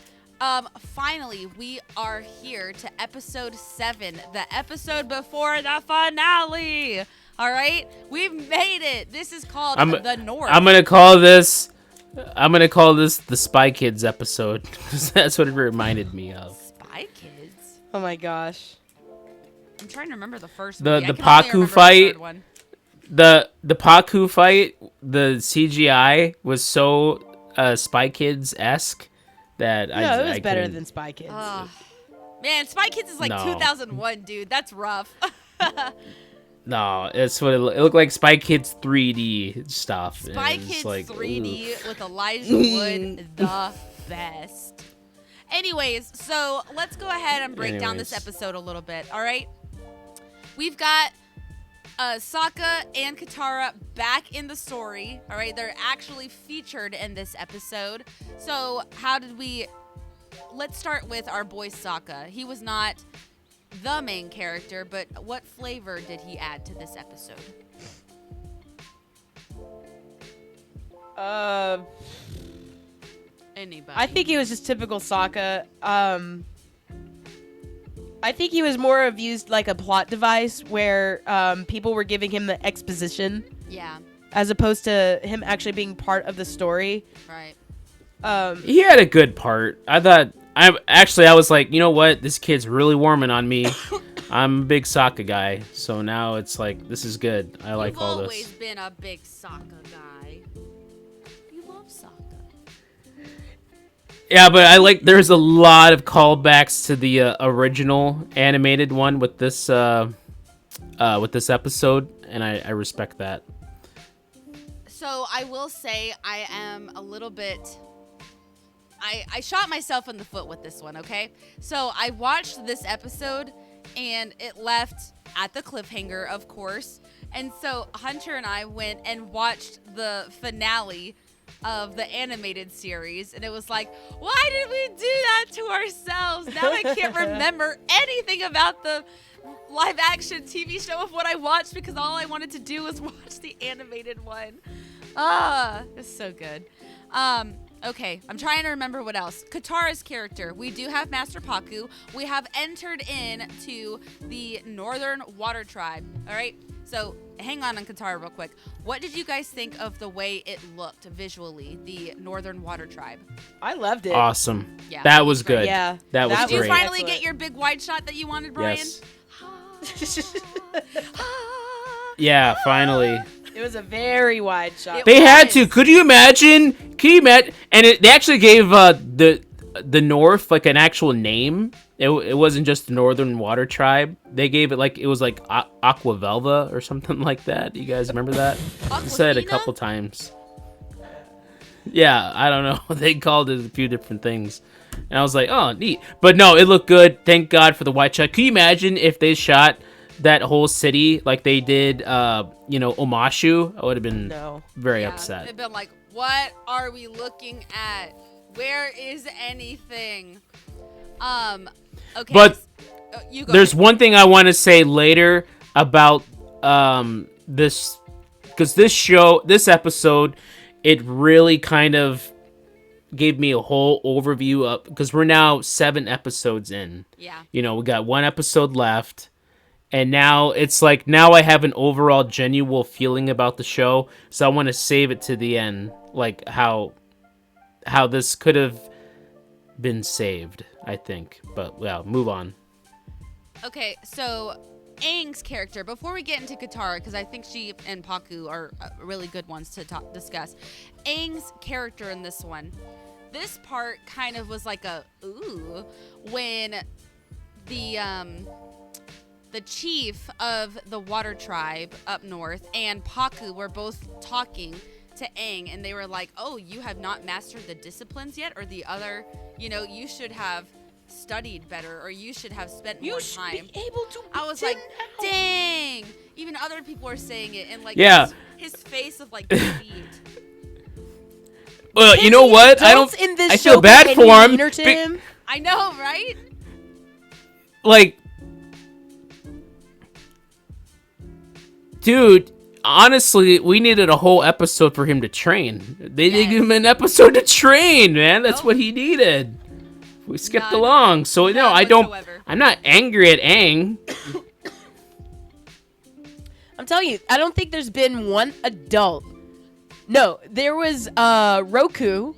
Finally, we are here to episode 7, the episode before the finale. All right, we've made it. This is called The North. I'm gonna call this the Spy Kids episode because that's what it reminded me of. Spy Kids. Oh my gosh. I'm trying to remember the first The movie. I the can only Paku remember the fight. third one. The Paku fight, the CGI was so Spy Kids esque that No, I it was better couldn't- than Spy Kids. Man, Spy Kids is like No. 2001, dude. That's rough. No, it's what it looked like. Spy Kids 3D stuff. Spy and it's Kids like, 3D oof. with Elijah Wood, the best. Anyways, so let's go ahead and break down this Anyways. episode a little bit, all right? We've got Sokka and Katara back in the story, all right? They're actually featured in this episode. So how did we... Let's start with our boy Sokka. He was not the main character, but what flavor did he add to this episode? Anybody? I think he was just typical Sokka. I think he was more of used like a plot device where people were giving him the exposition Yeah, as opposed to him actually being part of the story. right. He had a good part. I thought. I was like, you know what? This kid's really warming on me. I'm a big Sokka guy, so now it's like this is good. I like You've all always this. been a big Sokka guy. You love Sokka. Yeah, but I like. There's a lot of callbacks to the original animated one with this episode, and I respect that. So I will say I am a little bit... I shot myself in the foot with this one, okay? So I watched this episode, and it left at the cliffhanger, of course. And so Hunter and I went and watched the finale of the animated series, and it was like, why did we do that to ourselves? Now I can't remember anything about the live action TV show of what I watched because all I wanted to do was watch the animated one. It's so good. Okay, I'm trying to remember what else. Katara's character. We do have Master Paku. We have entered into the Northern Water Tribe. All right, so hang on Katara real quick. What did you guys think of the way it looked visually, the Northern Water Tribe? I loved it. Awesome. Yeah, That was good. Yeah, That was that Did you great. finally Excellent. get your big wide shot that you wanted, Brian? Yes. Yeah, finally. It was a very wide shot. It They had was. to. Could you imagine? Can you imagine? And they actually gave the North like an actual name. It wasn't just the Northern Water Tribe. They gave it like it was like Aquavelva or something like that. You guys remember that? They said it a Aquafina? couple times. Yeah, I don't know. They called it a few different things. And I was like, oh, neat. But no, it looked good. Thank God for the white shot. Can you imagine if they shot that whole city like they did, Omashu? I would have been very upset. They've been like, what are we looking at? Where is anything? Okay. But you go there's ahead. one thing I want to say later about this, because this episode, it really kind of gave me a whole overview of, because we're now 7 episodes in. Yeah. We got 1 episode left. And now it's like, now I have an overall genuine feeling about the show. So I want to save it to the end. Like how this could have been saved, I think. But yeah, move on. Okay, so Aang's character, before we get into Katara, because I think she and Paku are really good ones to discuss. Aang's character in this one, this part kind of was like a, ooh, when the, the chief of the water tribe up north and Paku were both talking to Aang, and they were like, oh, you have not mastered the disciplines yet, or the other, you should have studied better, or you should have spent more time. You should be able to. I was like, dang. Even other people were saying it, and like his face of like defeat. Well, you know what? I feel bad for him. I know, right? Like, dude, honestly, we needed a whole episode for him to train. They didn't give him an episode to train, man. That's what he needed. We skipped along. So, no, I'm not angry at Aang. I'm telling you, I don't think there's been one adult. No, there was Roku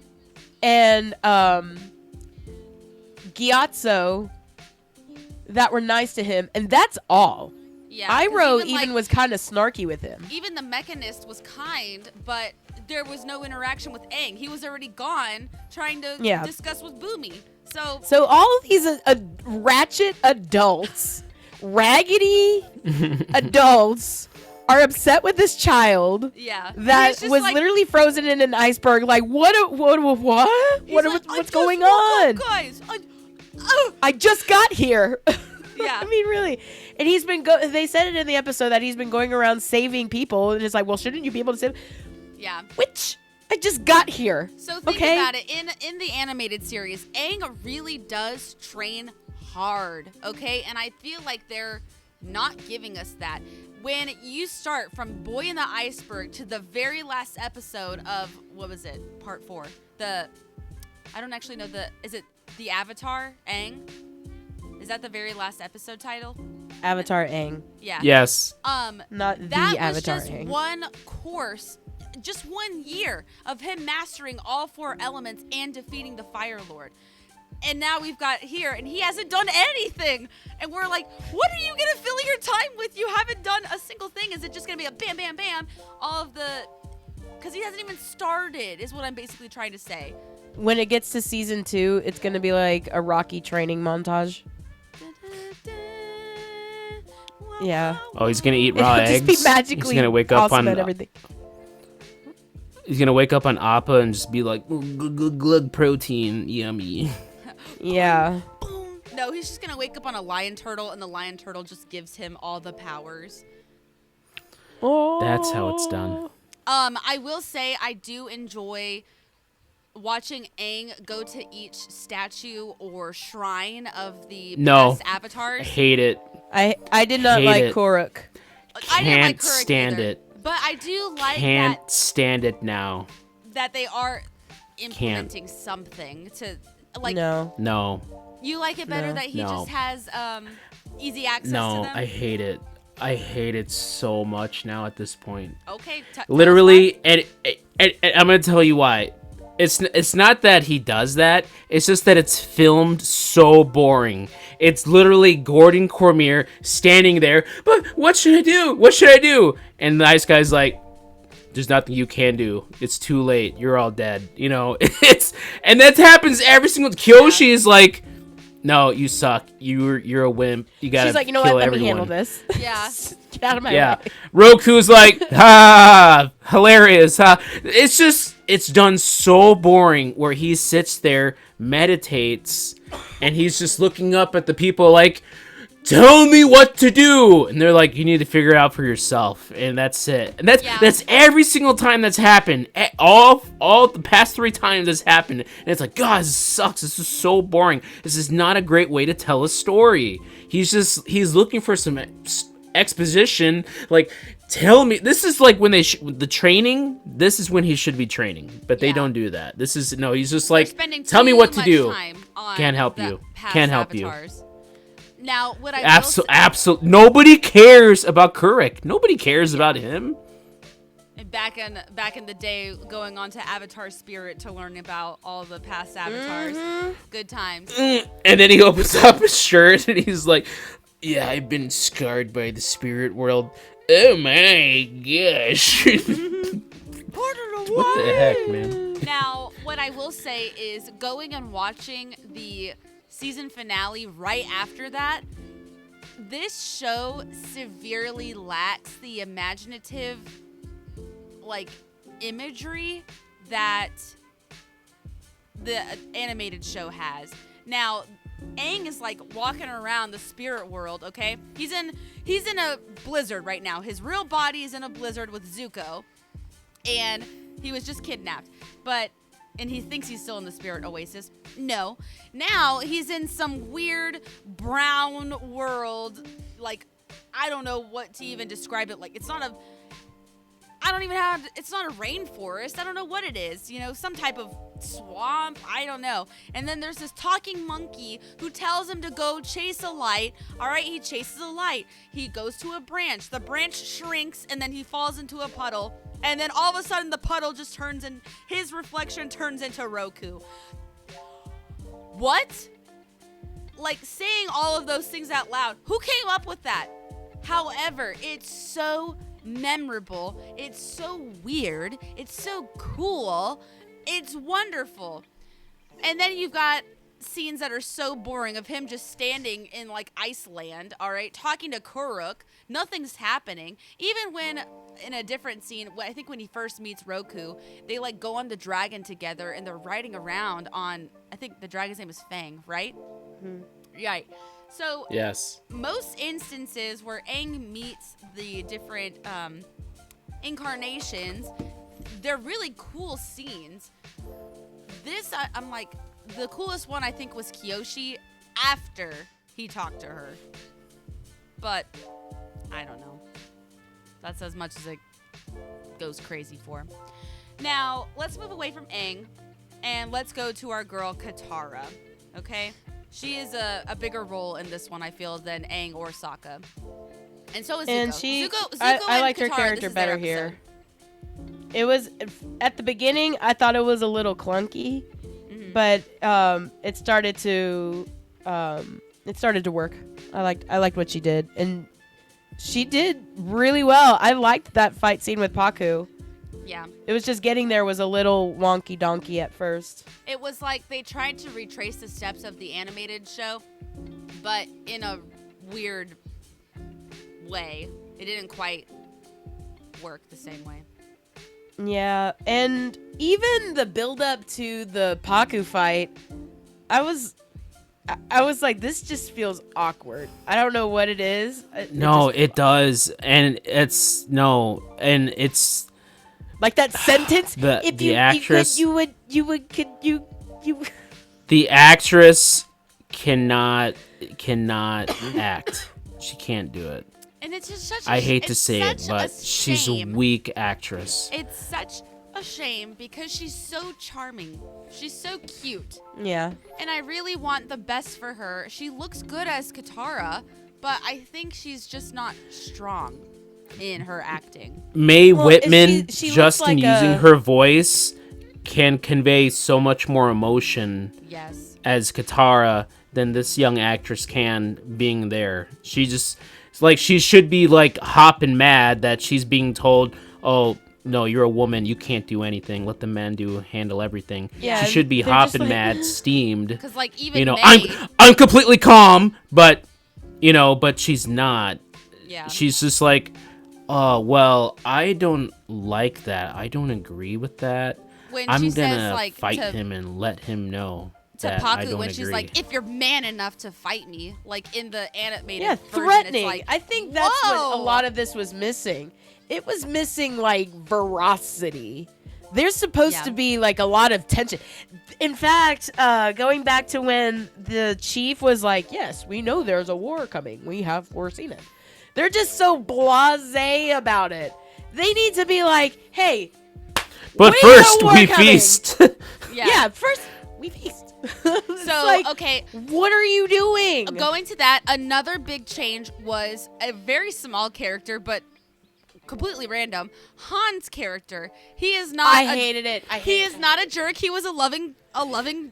and Gyatso that were nice to him, and that's all. Yeah, Iroh even was kind of snarky with him. Even the Mechanist was kind, but there was no interaction with Aang. He was already gone trying to discuss with Boomy. So all of these ratchet adults, raggedy adults, are upset with this child. Yeah, that was literally frozen in an iceberg. Like what's going on, guys? I just got here. Yeah, I mean, really. And he's been they said it in the episode that he's been going around saving people, and it's like, well, shouldn't you be able to save? Yeah. Which I just got here. So think about it. In the animated series, Aang really does train hard, okay? And I feel like they're not giving us that. When you start from Boy in the Iceberg to the very last episode of, what was it? Part 4. I don't actually know is it the Avatar, Aang? Is that the very last episode title? Avatar Aang. Yeah. Yes. Not the that Avatar was just Aang. one course, just 1 year of him mastering all 4 elements and defeating the Fire Lord. And now we've got here, and he hasn't done anything. And we're like, what are you going to fill your time with? You haven't done a single thing. Is it just going to be a bam, bam, bam? Because he hasn't even started, is what I'm basically trying to say. When it gets to season 2, it's going to be like a Rocky training montage. Yeah. Oh, he's gonna eat raw eggs. Just be magically he's gonna wake up awesome on at everything. He's gonna wake up on Appa and just be like, glug protein, yummy. Yeah. Boom. No, he's just gonna wake up on a lion turtle, and the lion turtle just gives him all the powers. Oh. That's how it's done. I will say I do enjoy watching Aang go to each statue or shrine of the past avatars. I hate it. I did not like Korok. I didn't like Can't Korok stand either, it. But I do like Can't stand it now. that they are implementing something to like. No. You like it better that he just has easy access to them? I hate it. I hate it so much now at this point. Okay. Literally, and I'm gonna tell you why. It's not that he does that. It's just that it's filmed so boring. It's literally Gordon Cormier standing there. But what should I do? What should I do? And the ice guy's like, "There's nothing you can do. It's too late. You're all dead." You know, and that happens every single. Kyoshi is like, "No, you suck. You're a wimp. You gotta." She's like, "You know kill what? Let everyone. me handle this." Yeah. Get out of my way. Roku's like, ha, hilarious, ha. It's done so boring where he sits there, meditates, and he's just looking up at the people like, tell me what to do. And they're like, you need to figure it out for yourself. And that's it. And that's every single time that's happened. All the past 3 times that's happened. And it's like, God, this sucks. This is so boring. This is not a great way to tell a story. He's looking for some exposition, like, tell me. This is like when the training, this is when he should be training, but they don't do that. He's just like, tell me what to do. Can't help you. Can't help you. Now, what I absolutely nobody cares about Kuruk. Nobody cares about him. Back in the day, going on to Avatar Spirit to learn about all the past avatars. Good times. And then he opens up his shirt and he's like, yeah, I've been scarred by the spirit world. Oh my gosh. What the heck, man? Now, what I will say is going and watching the season finale right after that, this show severely lacks the imaginative, like, imagery that the animated show has. Now, Aang is like walking around the spirit world, okay? He's in a blizzard right now. His real body is in a blizzard with Zuko, and he was just kidnapped. And he thinks he's still in the spirit oasis. No. Now he's in some weird brown world. Like, I don't know what to even describe it like. It's not a rainforest. I don't know what it is. You know, some type of swamp. I don't know. And then there's this talking monkey who tells him to go chase a light. All right, he chases a light. He goes to a branch. The branch shrinks, and then he falls into a puddle. And then all of a sudden, the puddle just turns and his reflection turns into Roku. What? Like, saying all of those things out loud. Who came up with that? However, it's so memorable. It's so weird. It's so cool. It's wonderful. And then you've got scenes that are so boring of him just standing in, like, Iceland, all right, talking to Kuruk. Nothing's happening. Even when, in a different scene, I think when he first meets Roku, they, like, go on the dragon together, and they're riding around on, I think the dragon's name is Fang, right? Mm-hmm. Right. So, yes, most instances where Aang meets the different incarnations, they're really cool scenes. This, I'm like, the coolest one I think was Kyoshi after he talked to her. But, I don't know. That's as much as it goes crazy for. Now, let's move away from Aang, and let's go to our girl Katara, okay? She is a bigger role in this one, I feel, than Aang or Sokka. And so is Zuko. And Zuko I liked Katara, her character better here. It was, at the beginning, I thought it was a little clunky, but it started to work. I liked what she did, and she did really well. I liked that fight scene with Paku. Yeah. It was just getting there was a little wonky donkey at first. It was like they tried to retrace the steps of the animated show, but in a weird way. It didn't quite work the same way. Yeah, and even the build up to the Paku fight, I was like, this just feels awkward. I don't know what it is. It does, and it's like that sentence. The actress, the actress cannot act. She can't do it. And it's just such I hate to say it, but she's a weak actress. It's such a shame because she's so charming. She's so cute. Yeah. And I really want the best for her. She looks good as Katara, but I think she's just not strong in her acting. Mae Whitman, she just looks in like using her voice, can convey so much more emotion as Katara than this young actress can being there. She just... Like, she should be, like, hopping mad that she's being told, oh, no, you're a woman, you can't do anything. Let the men handle everything. Yeah, she should be hopping mad, steamed. Because, like, even I'm completely calm, but she's not. Yeah. She's just like, oh, well, I don't like that. I don't agree with that. I'm gonna fight him and let him know. To Paku when she's like, if you're man enough to fight me, like in the animated version, threatening. it's like, I think that's what a lot of this was missing. It was missing, like, veracity. There's supposed to be, like, a lot of tension. In fact, going back to when the chief was like, yes, we know there's a war coming. We have foreseen it. They're just so blasé about it. They need to be like, hey, but first we feast. Yeah, first we feast. So, like, okay. What are you doing? Going to that, another big change was a very small character, but completely random. Han's character. He is not. I hated it. He is not a jerk. He was a loving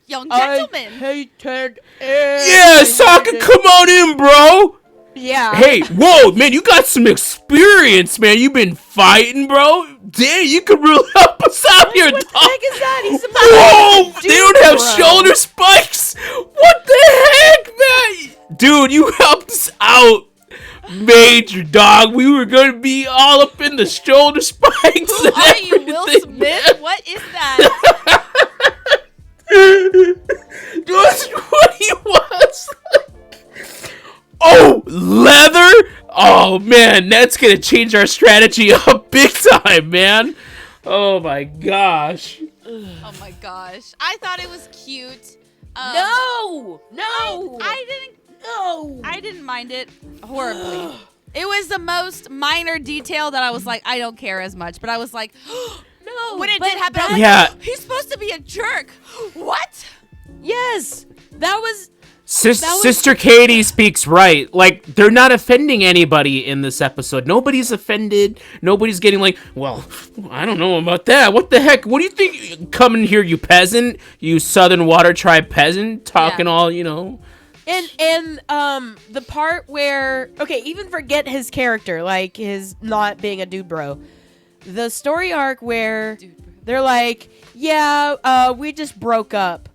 young gentleman. I hated it. Yeah, Sokka, come on in, bro. Yeah. Hey, whoa, man, you got some experience, man. You've been fighting, bro. Damn, you could really help us out here, What dog. the heck is that? He's Whoa, they don't have shoulder spikes. What the heck, man? Dude, you helped us out. Major dog, we were gonna be all up in the shoulder spikes. Who are you, Will Smith? What is that? That's what he was. Oh, leather? Oh man, that's gonna change our strategy up big time, man. Oh my gosh. Oh my gosh. I thought it was cute. No. I didn't mind it horribly. It was the most minor detail that I was like, I don't care as much. But I was like, No. when it did happen, I was like, Yeah. he's supposed to be a jerk. What? Yes. That was. Sister Katie speaks right. Like, they're not offending anybody in this episode. Nobody's offended. Nobody's getting like, well, I don't know about that. What the heck? What do you think? Come in here, you peasant. You Southern Water Tribe peasant. Talking all, And the part where, okay, even forget his character, like his not being a dude bro. The story arc where they're like, yeah, we just broke up.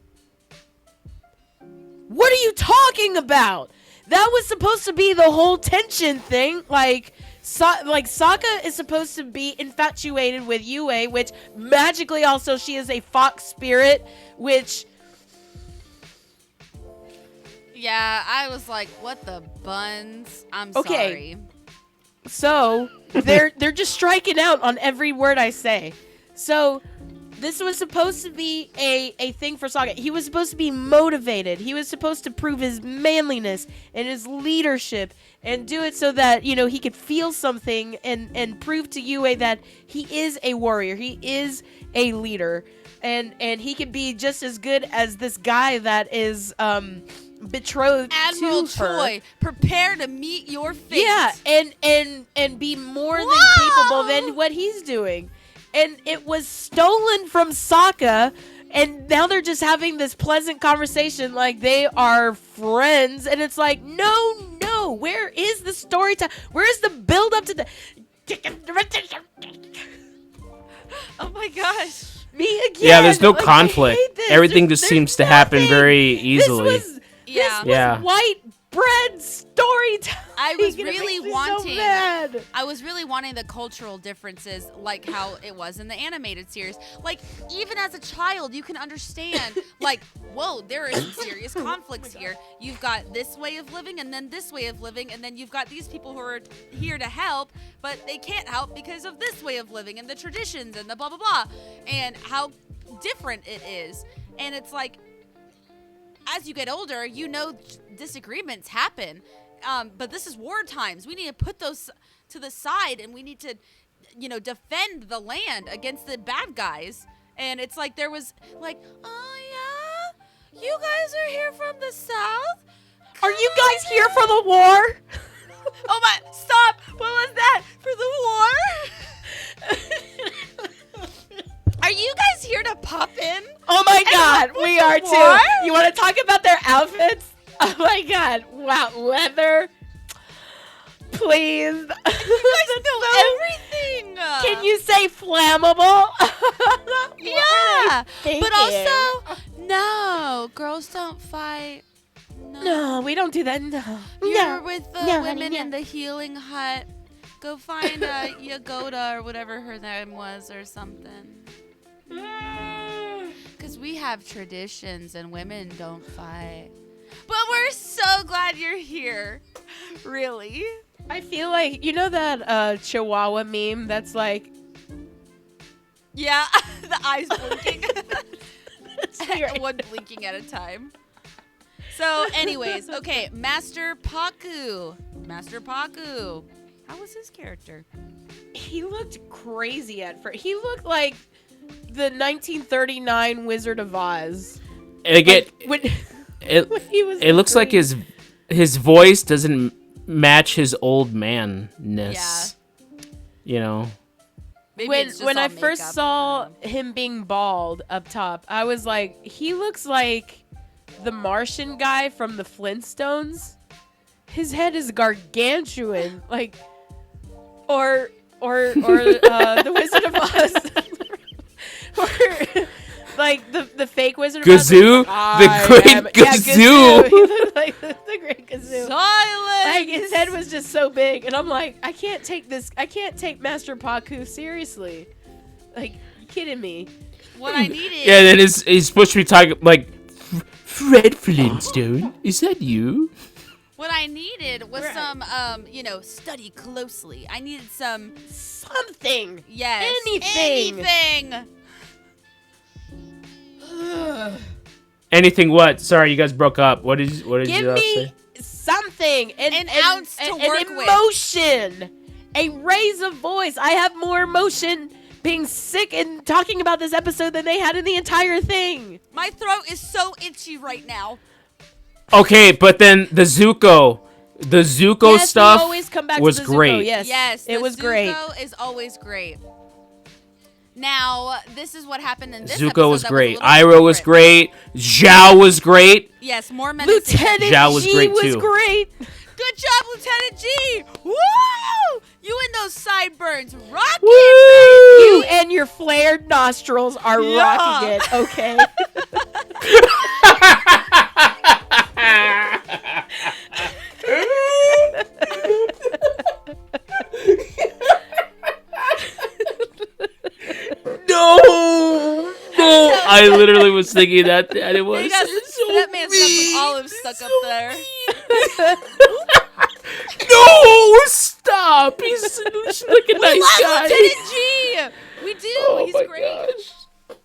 What are you talking about? That was supposed to be the whole tension thing. Like Sokka is supposed to be infatuated with Yue, which magically also she is a fox spirit, which... Yeah, I was like, what the buns? I'm Okay. sorry. So they're just striking out on every word I say. So this was supposed to be a thing for Sokka. He was supposed to be motivated. He was supposed to prove his manliness and his leadership and do it so that, he could feel something and prove to Yue that he is a warrior. He is a leader. And he could be just as good as this guy that is betrothed Admiral to her. Choi, prepare to meet your fate. Yeah, and be more than capable than what he's doing. And it was stolen from Sokka, and now they're just having this pleasant conversation like they are friends, and it's like, no, where is the story time? Where is the build up to the... Oh my gosh. Me again. Yeah, there's no Like, I conflict. hate this. Everything There's just seems to happen nothing. very easily. This Yeah. was white bread storytelling. I was It really makes me wanting- so mad. I was really wanting the cultural differences like how it was in the animated series. Like, even as a child, you can understand, like, whoa, there are some serious conflicts here. You've got this way of living and then this way of living, and then you've got these people who are here to help, but they can't help because of this way of living and the traditions and the blah, blah, blah, and how different it is. And it's like, as you get older, disagreements happen. But this is war times. We need to put those to the side, and we need to, defend the land against the bad guys. And it's like there was like, oh yeah, you guys are here from the south. Are you guys here for the war? Oh my! Stop! What was that? For the war? Are you guys here to pop in? Oh my god, help with we the are war? too. You want to talk about their outfits? Oh my god, wow, leather. Please. You guys know everything. Can you say flammable? Yeah, Thank but you. also, no, girls don't fight. No, we don't do that. No. You're No. with the No, women honey, in the healing hut. Go find Yagoda or whatever her name was or something. Because we have traditions and women don't fight. But we're so glad you're here. Really? I feel like, that Chihuahua meme that's like... Yeah, the eyes blinking. Seriously. One blinking at a time. So, anyways, okay, Master Paku. How was his character? He looked crazy at first. He looked like the 1939 Wizard of Oz. And again, When he was it looks like green. his voice doesn't match his old manness. Yeah. Maybe when it's just I all first makeup. saw him being bald up top, I was like, he looks like the Martian guy from the Flintstones. His head is gargantuan, like, or the Wizard of Oz, like the fake Wizard Gazoo? of Oz. The great Gazoo. He looked like the great Gazoo. Silence. Like his head was just so big, and I'm like, I can't take Master Paku seriously. Like, you kidding me? What I needed. Yeah, then he's supposed to be talking like, Fred Flintstone, is that you? What I needed was Right. some, study closely. I needed something. Yes. Anything. Anything what? Sorry, you guys broke up. What did Give you me say? something. An ounce to work an with. emotion. A raise of voice. I have more emotion being sick and talking about this episode than they had in the entire thing. My throat is so itchy right now. Okay, but then the Zuko Yes, we stuff always come back was to the Zuko, great. Yes, Yes, it was great. Zuko is always great. Now, this is what happened in this Zuko episode was that great. a little Iroh was different. great. Zhao was great. Yes, more menacing. Lieutenant Zhao was G great, was too. great. Good job, Lieutenant G. Woo! You and those sideburns, rock Woo! You and your flared nostrils are Yeah. rocking it, okay? No, I literally was thinking that, and it was. That man's got some olives stuck up there. No, stop! He's like a nice Love guy. Lieutenant G. We do. Oh He's my great. gosh.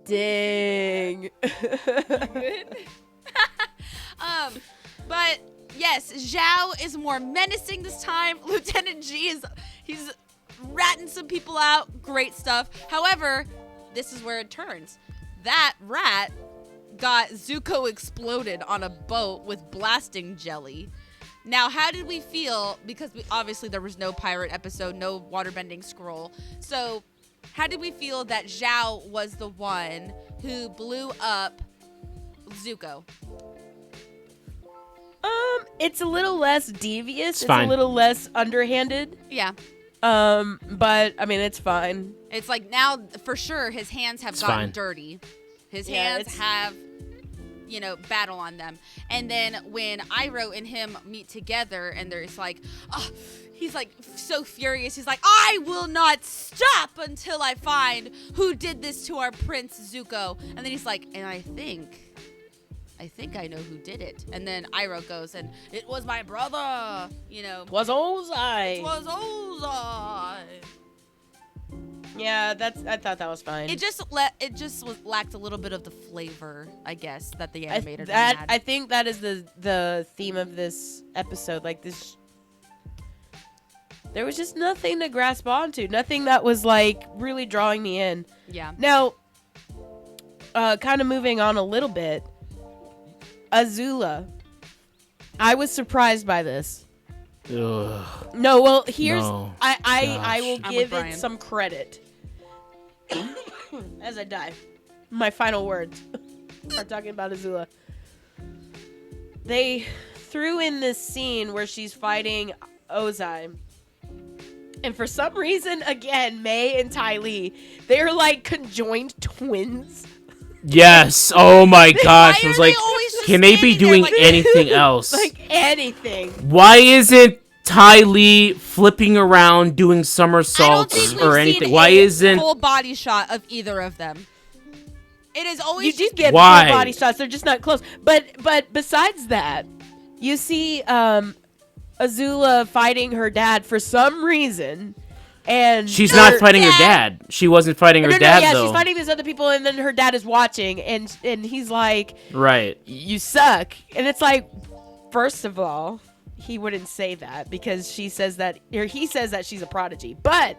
Dang. But yes, Zhao is more menacing this time. Lieutenant G he's ratting some people out. Great stuff. However, this is where it turns. That rat got Zuko exploded on a boat with blasting jelly. Now, how did we feel? Because obviously there was no pirate episode, no waterbending scroll. So, how did we feel that Zhao was the one who blew up Zuko? It's a little less devious. It's fine. a little less underhanded. Yeah. But I mean, it's fine. It's like now, for sure, his hands have gotten fine. dirty. His Yeah, hands it's- have, battle on them. And then when Iroh and him meet together and there's like, he's like so furious. He's like, I will not stop until I find who did this to our Prince Zuko. And then he's like, and I think I know who did it. And then Iroh goes, and it was my brother, Was Ozai. It was Ozai. Yeah, I thought that was fine. It just lacked a little bit of the flavor, I guess, that the animator I had. think that is the theme of this episode. Like this, there was just nothing to grasp onto. Nothing that was like really drawing me in. Yeah. Now, kind of moving on a little bit. Azula. I was surprised by this. Ugh. No, well, here's No. I will I'm give with it Brian. some credit. As I die. My final words are talking about Azula. They threw in this scene where she's fighting Ozai. And for some reason, again, May and Ty Lee, they're like conjoined twins. Yes. Oh my gosh. I Why was are like, they always just can they be standing there doing like- anything else? Like anything. Why isn't Ty Lee flipping around doing I don't somersaults think we've or seen anything? Why a isn't? full body shot of either of them. It is You always did get Why? full body shots, they're just not close. But besides that, you see Azula fighting her dad for some reason. And She's her not fighting her dad. She wasn't fighting her No, dad yeah, though. she's fighting these other people, and then her dad is watching, and he's like, Right. "You suck," and it's like, first of all, he wouldn't say that because she says that, or he says that she's a prodigy, but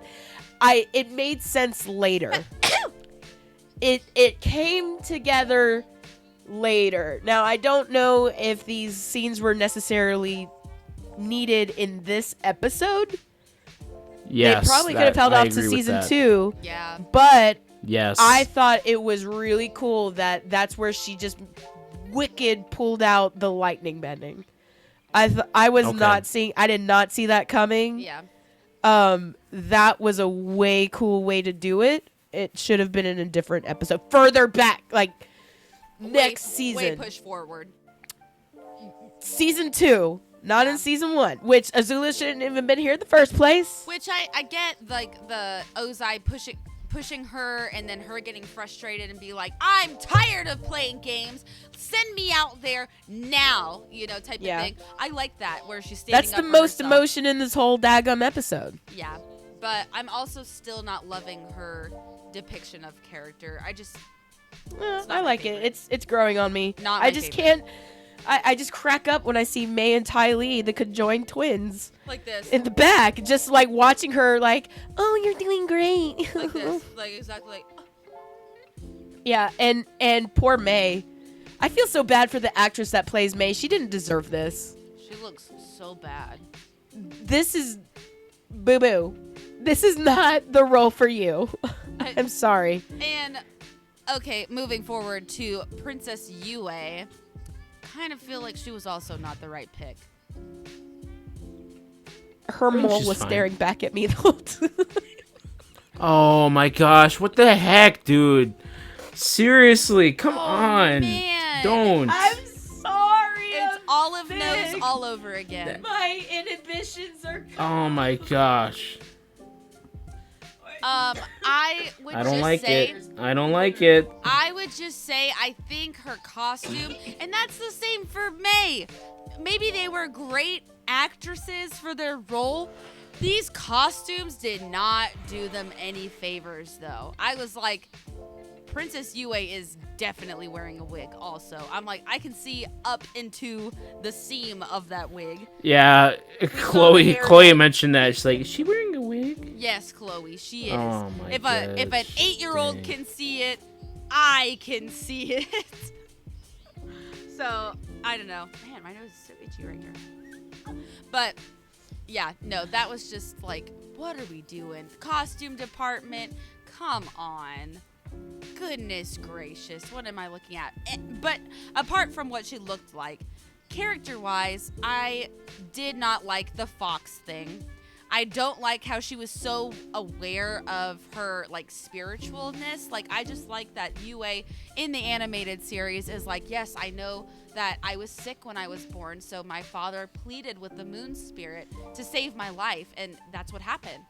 it made sense later. It came together later. Now I don't know if these scenes were necessarily needed in this episode. Yes. They probably could have held I off to agree with season that. 2, Yeah. but Yes. I thought it was really cool that that's where she just wicked pulled out the lightning bending. I was Okay. not seeing. I did not see that coming. Yeah. That was a way cool way to do it. it should have been in a different episode, further back, like next season. Way push forward. Season 2, not in season 1, which Azula shouldn't even been here in the first place. Which I get, like, the Ozai pushing her and then her getting frustrated and be like, I'm tired of playing games. Send me out there now, type of thing. I like that, where she's standing That's up the for most herself. emotion in this whole daggum episode. Yeah, but I'm also still not loving her depiction of character. I I like it. It's growing on me. Not I my just favorite. can't. I just crack up when I see May and Ty Lee, the conjoined twins, like this. in the back, just like watching her, like, oh, you're doing great. Like this. Like, exactly like... Yeah, and poor May. I feel so bad for the actress that plays May. She didn't deserve this. She looks so bad. This is boo-boo. This is not the role for you. I'm sorry. And, okay, moving forward to Princess Yue. Kind of feel like she was also not the right pick. Her mole she's was fine. staring back at me the whole time. Oh my gosh, what the heck, dude? Seriously, come on. man. Don't. I'm sorry. It's olive nose Vic. all over again. My inhibitions are. Oh my gosh. I would I don't just like say, it. I don't like it. I would just say I think her costume, and that's the same for May. Maybe they were great actresses for their role. These costumes did not do them any favors, though. I was like, Princess Yue is definitely wearing a wig also. I'm like, I can see up into the seam of that wig. Yeah, Chloe mentioned that. She's like, is she wearing a wig? Yes, Chloe, she is. Oh my if an gosh, 8-year-old dang. can see it, I can see it. So, I don't know. Man, my nose is so itchy right here. But, yeah, no, that was just like, what are we doing? Costume department, come on. Goodness gracious, what am I looking at? But apart from what she looked like, character-wise, I did not like the fox thing. I don't like how she was so aware of her, like, spiritualness. Like, I just like that Yue in the animated series is like, yes, I know that I was sick when I was born, so my father pleaded with the moon spirit to save my life, and that's what happened.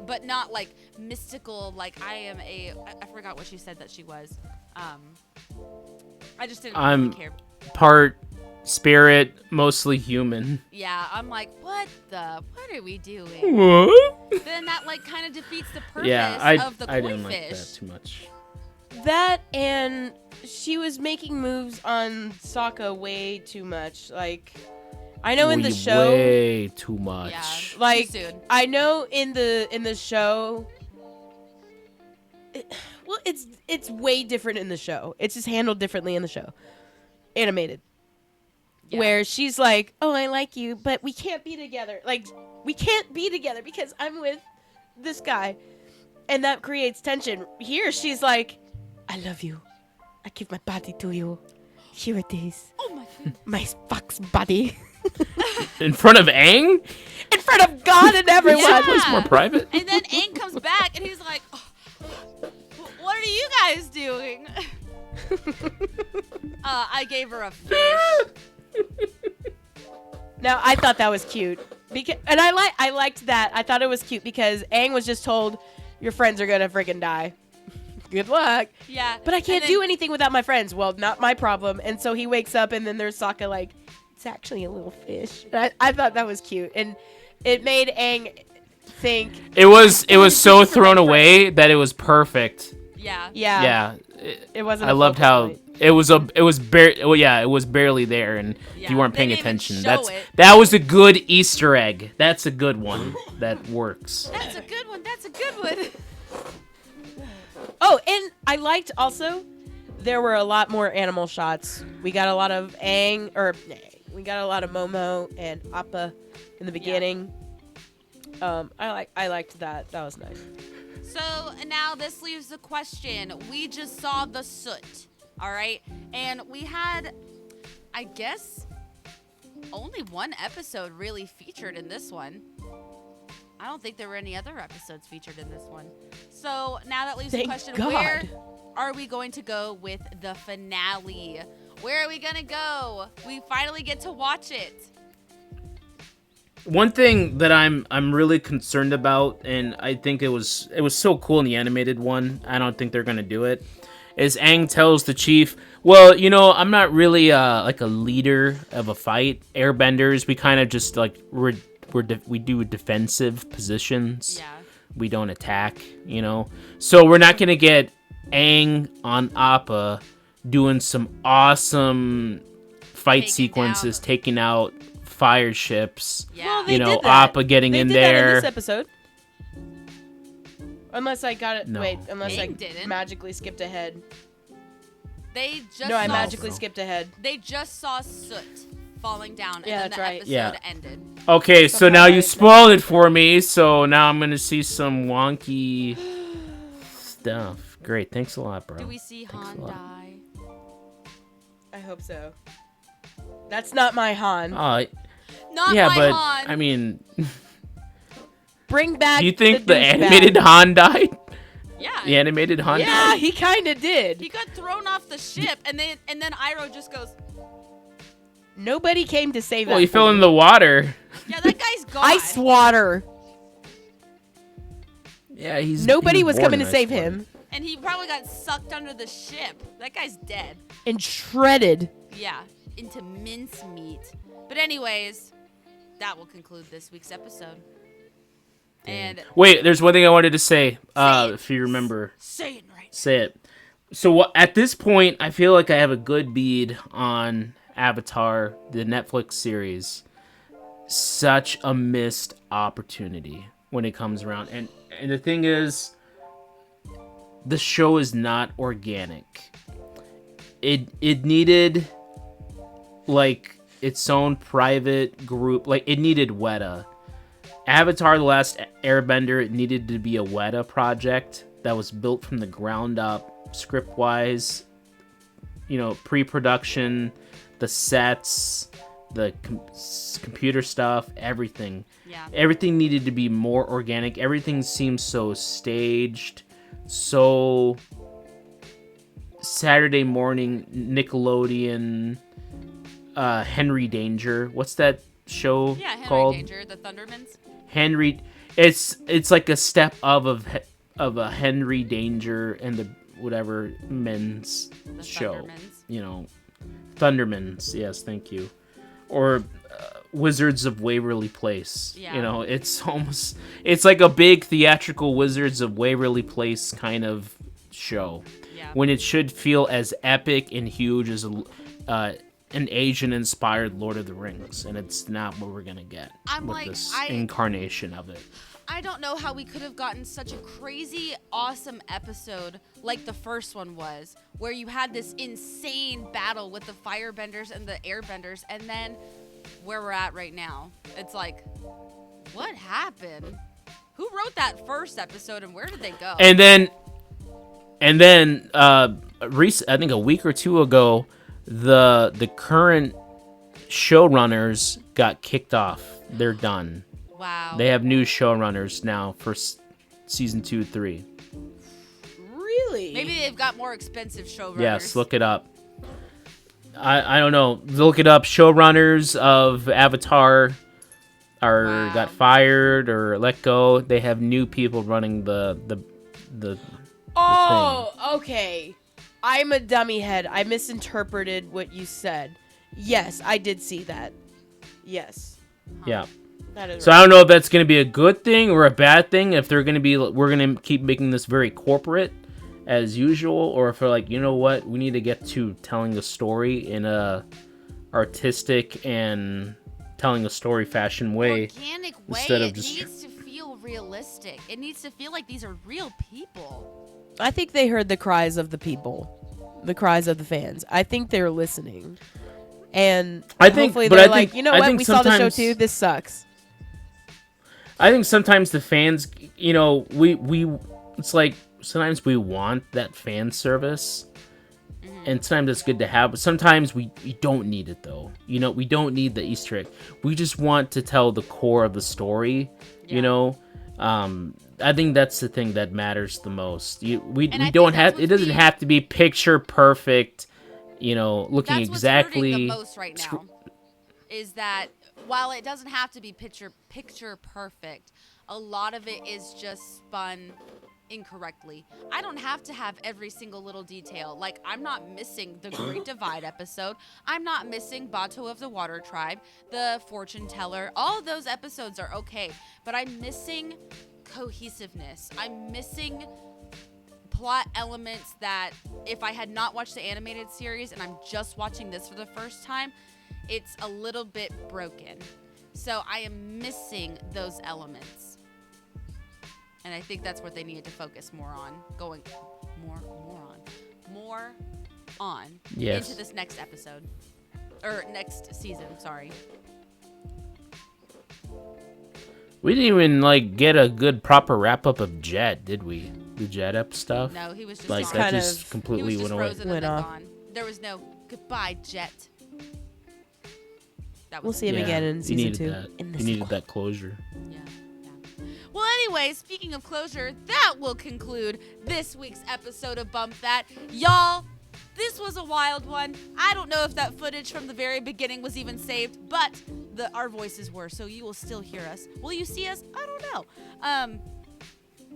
But not, like, mystical, like, I forgot what she said that she was. I just didn't really care. Part spirit, mostly human. Yeah, I'm like, what are we doing? What? Then that, like, kind of defeats the purpose Yeah, of the koi I didn't like fish. that too much. That and she was making moves on Sokka way too much. Like, I know in the show, way too much. Yeah. like, Too soon. I know in the show. Well, it's way different in the show. It's just handled differently in the show, animated. Yeah. Where she's like, "Oh, I like you, but we can't be together. Like, we can't be together because I'm with this guy," and that creates tension. Here, she's like, "I love you. I give my body to you. Here it is. Oh my God. My fox body." In front of Aang? In front of God and everyone. Yeah. Someplace more private? And then Aang comes back and he's like, oh, what are you guys doing? I gave her a fish. Now, I thought that was cute. And I liked that. I thought it was cute because Aang was just told, your friends are going to freaking die. Good luck. Yeah. But I can't And do then- anything without my friends. Well, not my problem. And so he wakes up and then there's Sokka like, it's actually a little fish. And I thought that was cute. And it made Aang think. It was so for thrown my away that it was perfect. Yeah. Yeah. Yeah. It wasn't I a loved focal how point. it was barely there, and if Yeah, you weren't they paying didn't even attention, show it. that was a good Easter egg. That's a good one. That works. That's a good one. That's a good one. Oh, and I liked also, there were a lot more animal shots. We got a lot of we got a lot of Momo and Appa in the beginning. I liked that. That was nice. So now this leaves the question. We just saw the soot, all right? And we had, I guess, only one episode really featured in this one. I don't think there were any other episodes featured in this one. So now that leaves Thank the question, God. where are we going to go with the finale? Where are we going to go? We finally get to watch it. One thing that I'm really concerned about, and I think it was so cool in the animated one, I don't think they're gonna do it, is Aang tells the chief, well, you know, I'm not really like a leader of a fight. Airbenders, we kind of just like we do defensive positions. Yeah. We don't attack, you know. So we're not gonna get Aang on Appa doing some awesome fight Taking sequences, down- taking out fire ships. Yeah. Well, they You know, did that. Appa getting They in did that in there. this episode. Unless I got it. No. Wait, unless I Aang didn't. magically skipped ahead. They just No, I saw, magically skipped ahead. They just saw soot falling down, Yeah, and then that's the right. episode Yeah. ended. Okay, so Somehow now you I- spoiled it for me, so now I'm gonna see some wonky stuff. Great, thanks a lot, bro. Do we see Thanks Han a lot. die? I hope so. That's not my Han. Not yeah, my but Han. I mean, Bring back. do you think the douchebag. animated Han died? yeah. The animated Han Yeah, died? he kind of did. He got thrown off the ship, and then Iroh just goes, Nobody came to save Well, that. he for fell me. in the water. "Yeah, that guy's gone." ice water. Yeah, he's. Nobody he was born coming in to ice save water. him. And he probably got sucked under the ship. That guy's dead. And shredded. Yeah, into mincemeat. But anyways, that will conclude this week's episode. And Wait, there's one thing I wanted to say. it. If you remember, say it right. say it. So at this point, I feel like I have a good bead on Avatar, the Netflix series. Such a missed opportunity when it comes around, and the thing is, the show is not organic. It needed like its own private group. Like it needed Weta. Avatar: The Last Airbender needed to be a Weta project that was built from the ground up, script wise, you know, pre-production, the sets, the computer stuff, everything. Yeah. Everything needed to be more organic. Everything seems so staged, so Saturday morning Nickelodeon. Henry Danger. What's that show Yeah, Henry called? Danger, the Thundermans. Henry. It's like a step of a Henry Danger and the whatever men's The show. Thundermans. You know, Thundermans. Yes, thank you. Or Wizards of Waverly Place. Yeah. You know, it's like a big theatrical Wizards of Waverly Place kind of show. Yeah. When it should feel as epic and huge as an Asian-inspired Lord of the Rings, and it's not what we're gonna get I'm with like, this I- incarnation of it. I don't know how we could have gotten such a crazy, awesome episode like the first one was, where you had this insane battle with the firebenders and the airbenders, and then where we're at right now. It's like, what happened? Who wrote that first episode, and where did they go? And then, I think a week or two ago, the current showrunners got kicked off. They're done. Wow. They have new showrunners now for season 2, 3. Really? Maybe they've got more expensive showrunners. Yes, look it up. I don't know. Look it up. Showrunners of Avatar Wow. got fired or let go. They have new people running the Oh, okay. I'm a dummy head. I misinterpreted what you said. Yes, I did see that. Yes, yeah. that is So right. I don't know if that's going to be a good thing or a bad thing. If they're going to be, we're going to keep making this very corporate as usual, or if they're like, you know what, we need to get to telling the story in a artistic and telling a story fashion way. Organic way. instead of It just- needs to feel realistic. It needs to feel like these are real people. I think they heard the cries of the people, the cries of the fans. I think they're listening, and I think- hopefully but they're I think- like, you know I what, think we saw the show sometimes- too. This sucks. I think sometimes the fans, you know, we it's like sometimes we want that fan service, and sometimes it's good to have, but sometimes we don't need it though. You know, we don't need the Easter egg. We just want to tell the core of the story. Yeah. You know, I think that's the thing that matters the most. We And I don't think have that's it doesn't what's have to be picture perfect, looking That's what's hurting exactly the most right now. Is that while it doesn't have to be picture perfect, a lot of it is just spun incorrectly. I don't have to have every single little detail. Like, I'm not missing the Great Divide episode. I'm not missing Bato of the Water Tribe, the Fortune Teller. All of those episodes are okay, but I'm missing cohesiveness. I'm missing plot elements that if I had not watched the animated series and I'm just watching this for the first time, it's a little bit broken. So I am missing those elements. And I think that's what they needed to focus more on, going more on Yes. into this next episode. Or next season, sorry. We didn't even get a good proper wrap up of Jet, did we? The Jet up stuff. No, he was just Like gone. that kind just of- He completely was just went away. frozen and Went then off. gone. There was no goodbye, Jet. That We'll was see him again in you season needed 2. That. In the You needed sequel. that closure. Yeah. Well, anyway, speaking of closure, that will conclude this week's episode of Bump That. Y'all, this was a wild one. I don't know if that footage from the very beginning was even saved, but our voices were, so you will still hear us. Will you see us? I don't know.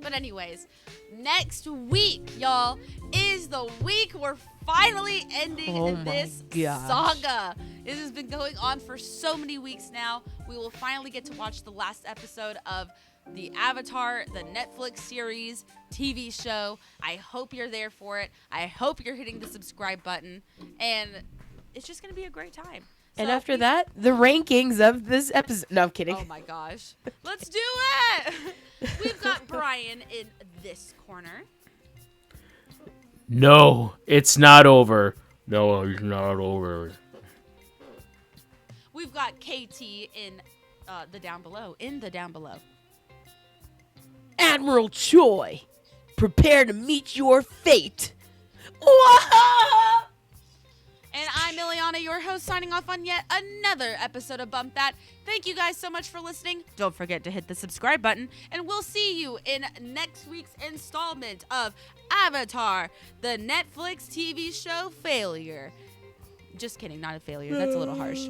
But anyways, next week, y'all, is the week we're finally ending Oh my this gosh. saga. It has been going on for so many weeks now. We will finally get to watch the last episode of the Avatar, the Netflix series, TV show. I hope you're there for it. I hope you're hitting the subscribe button. And it's just going to be a great time. And So after please- that, the rankings of this episode. No, I'm kidding. Oh my gosh. Let's do it! We've got Brian in this corner. No, it's not over. No, it's not over. We've got KT in the down below. Admiral Choi, prepare to meet your fate. Whoa! And I'm Ileana, your host, signing off on yet another episode of Bump That. Thank you guys so much for listening. Don't forget to hit the subscribe button, and we'll see you in next week's installment of Avatar, the Netflix TV show failure. Just kidding, not a failure. That's a little harsh.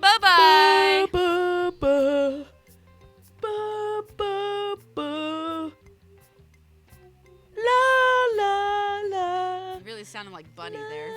Bye-bye. La la la. You really sounded like Bunny there.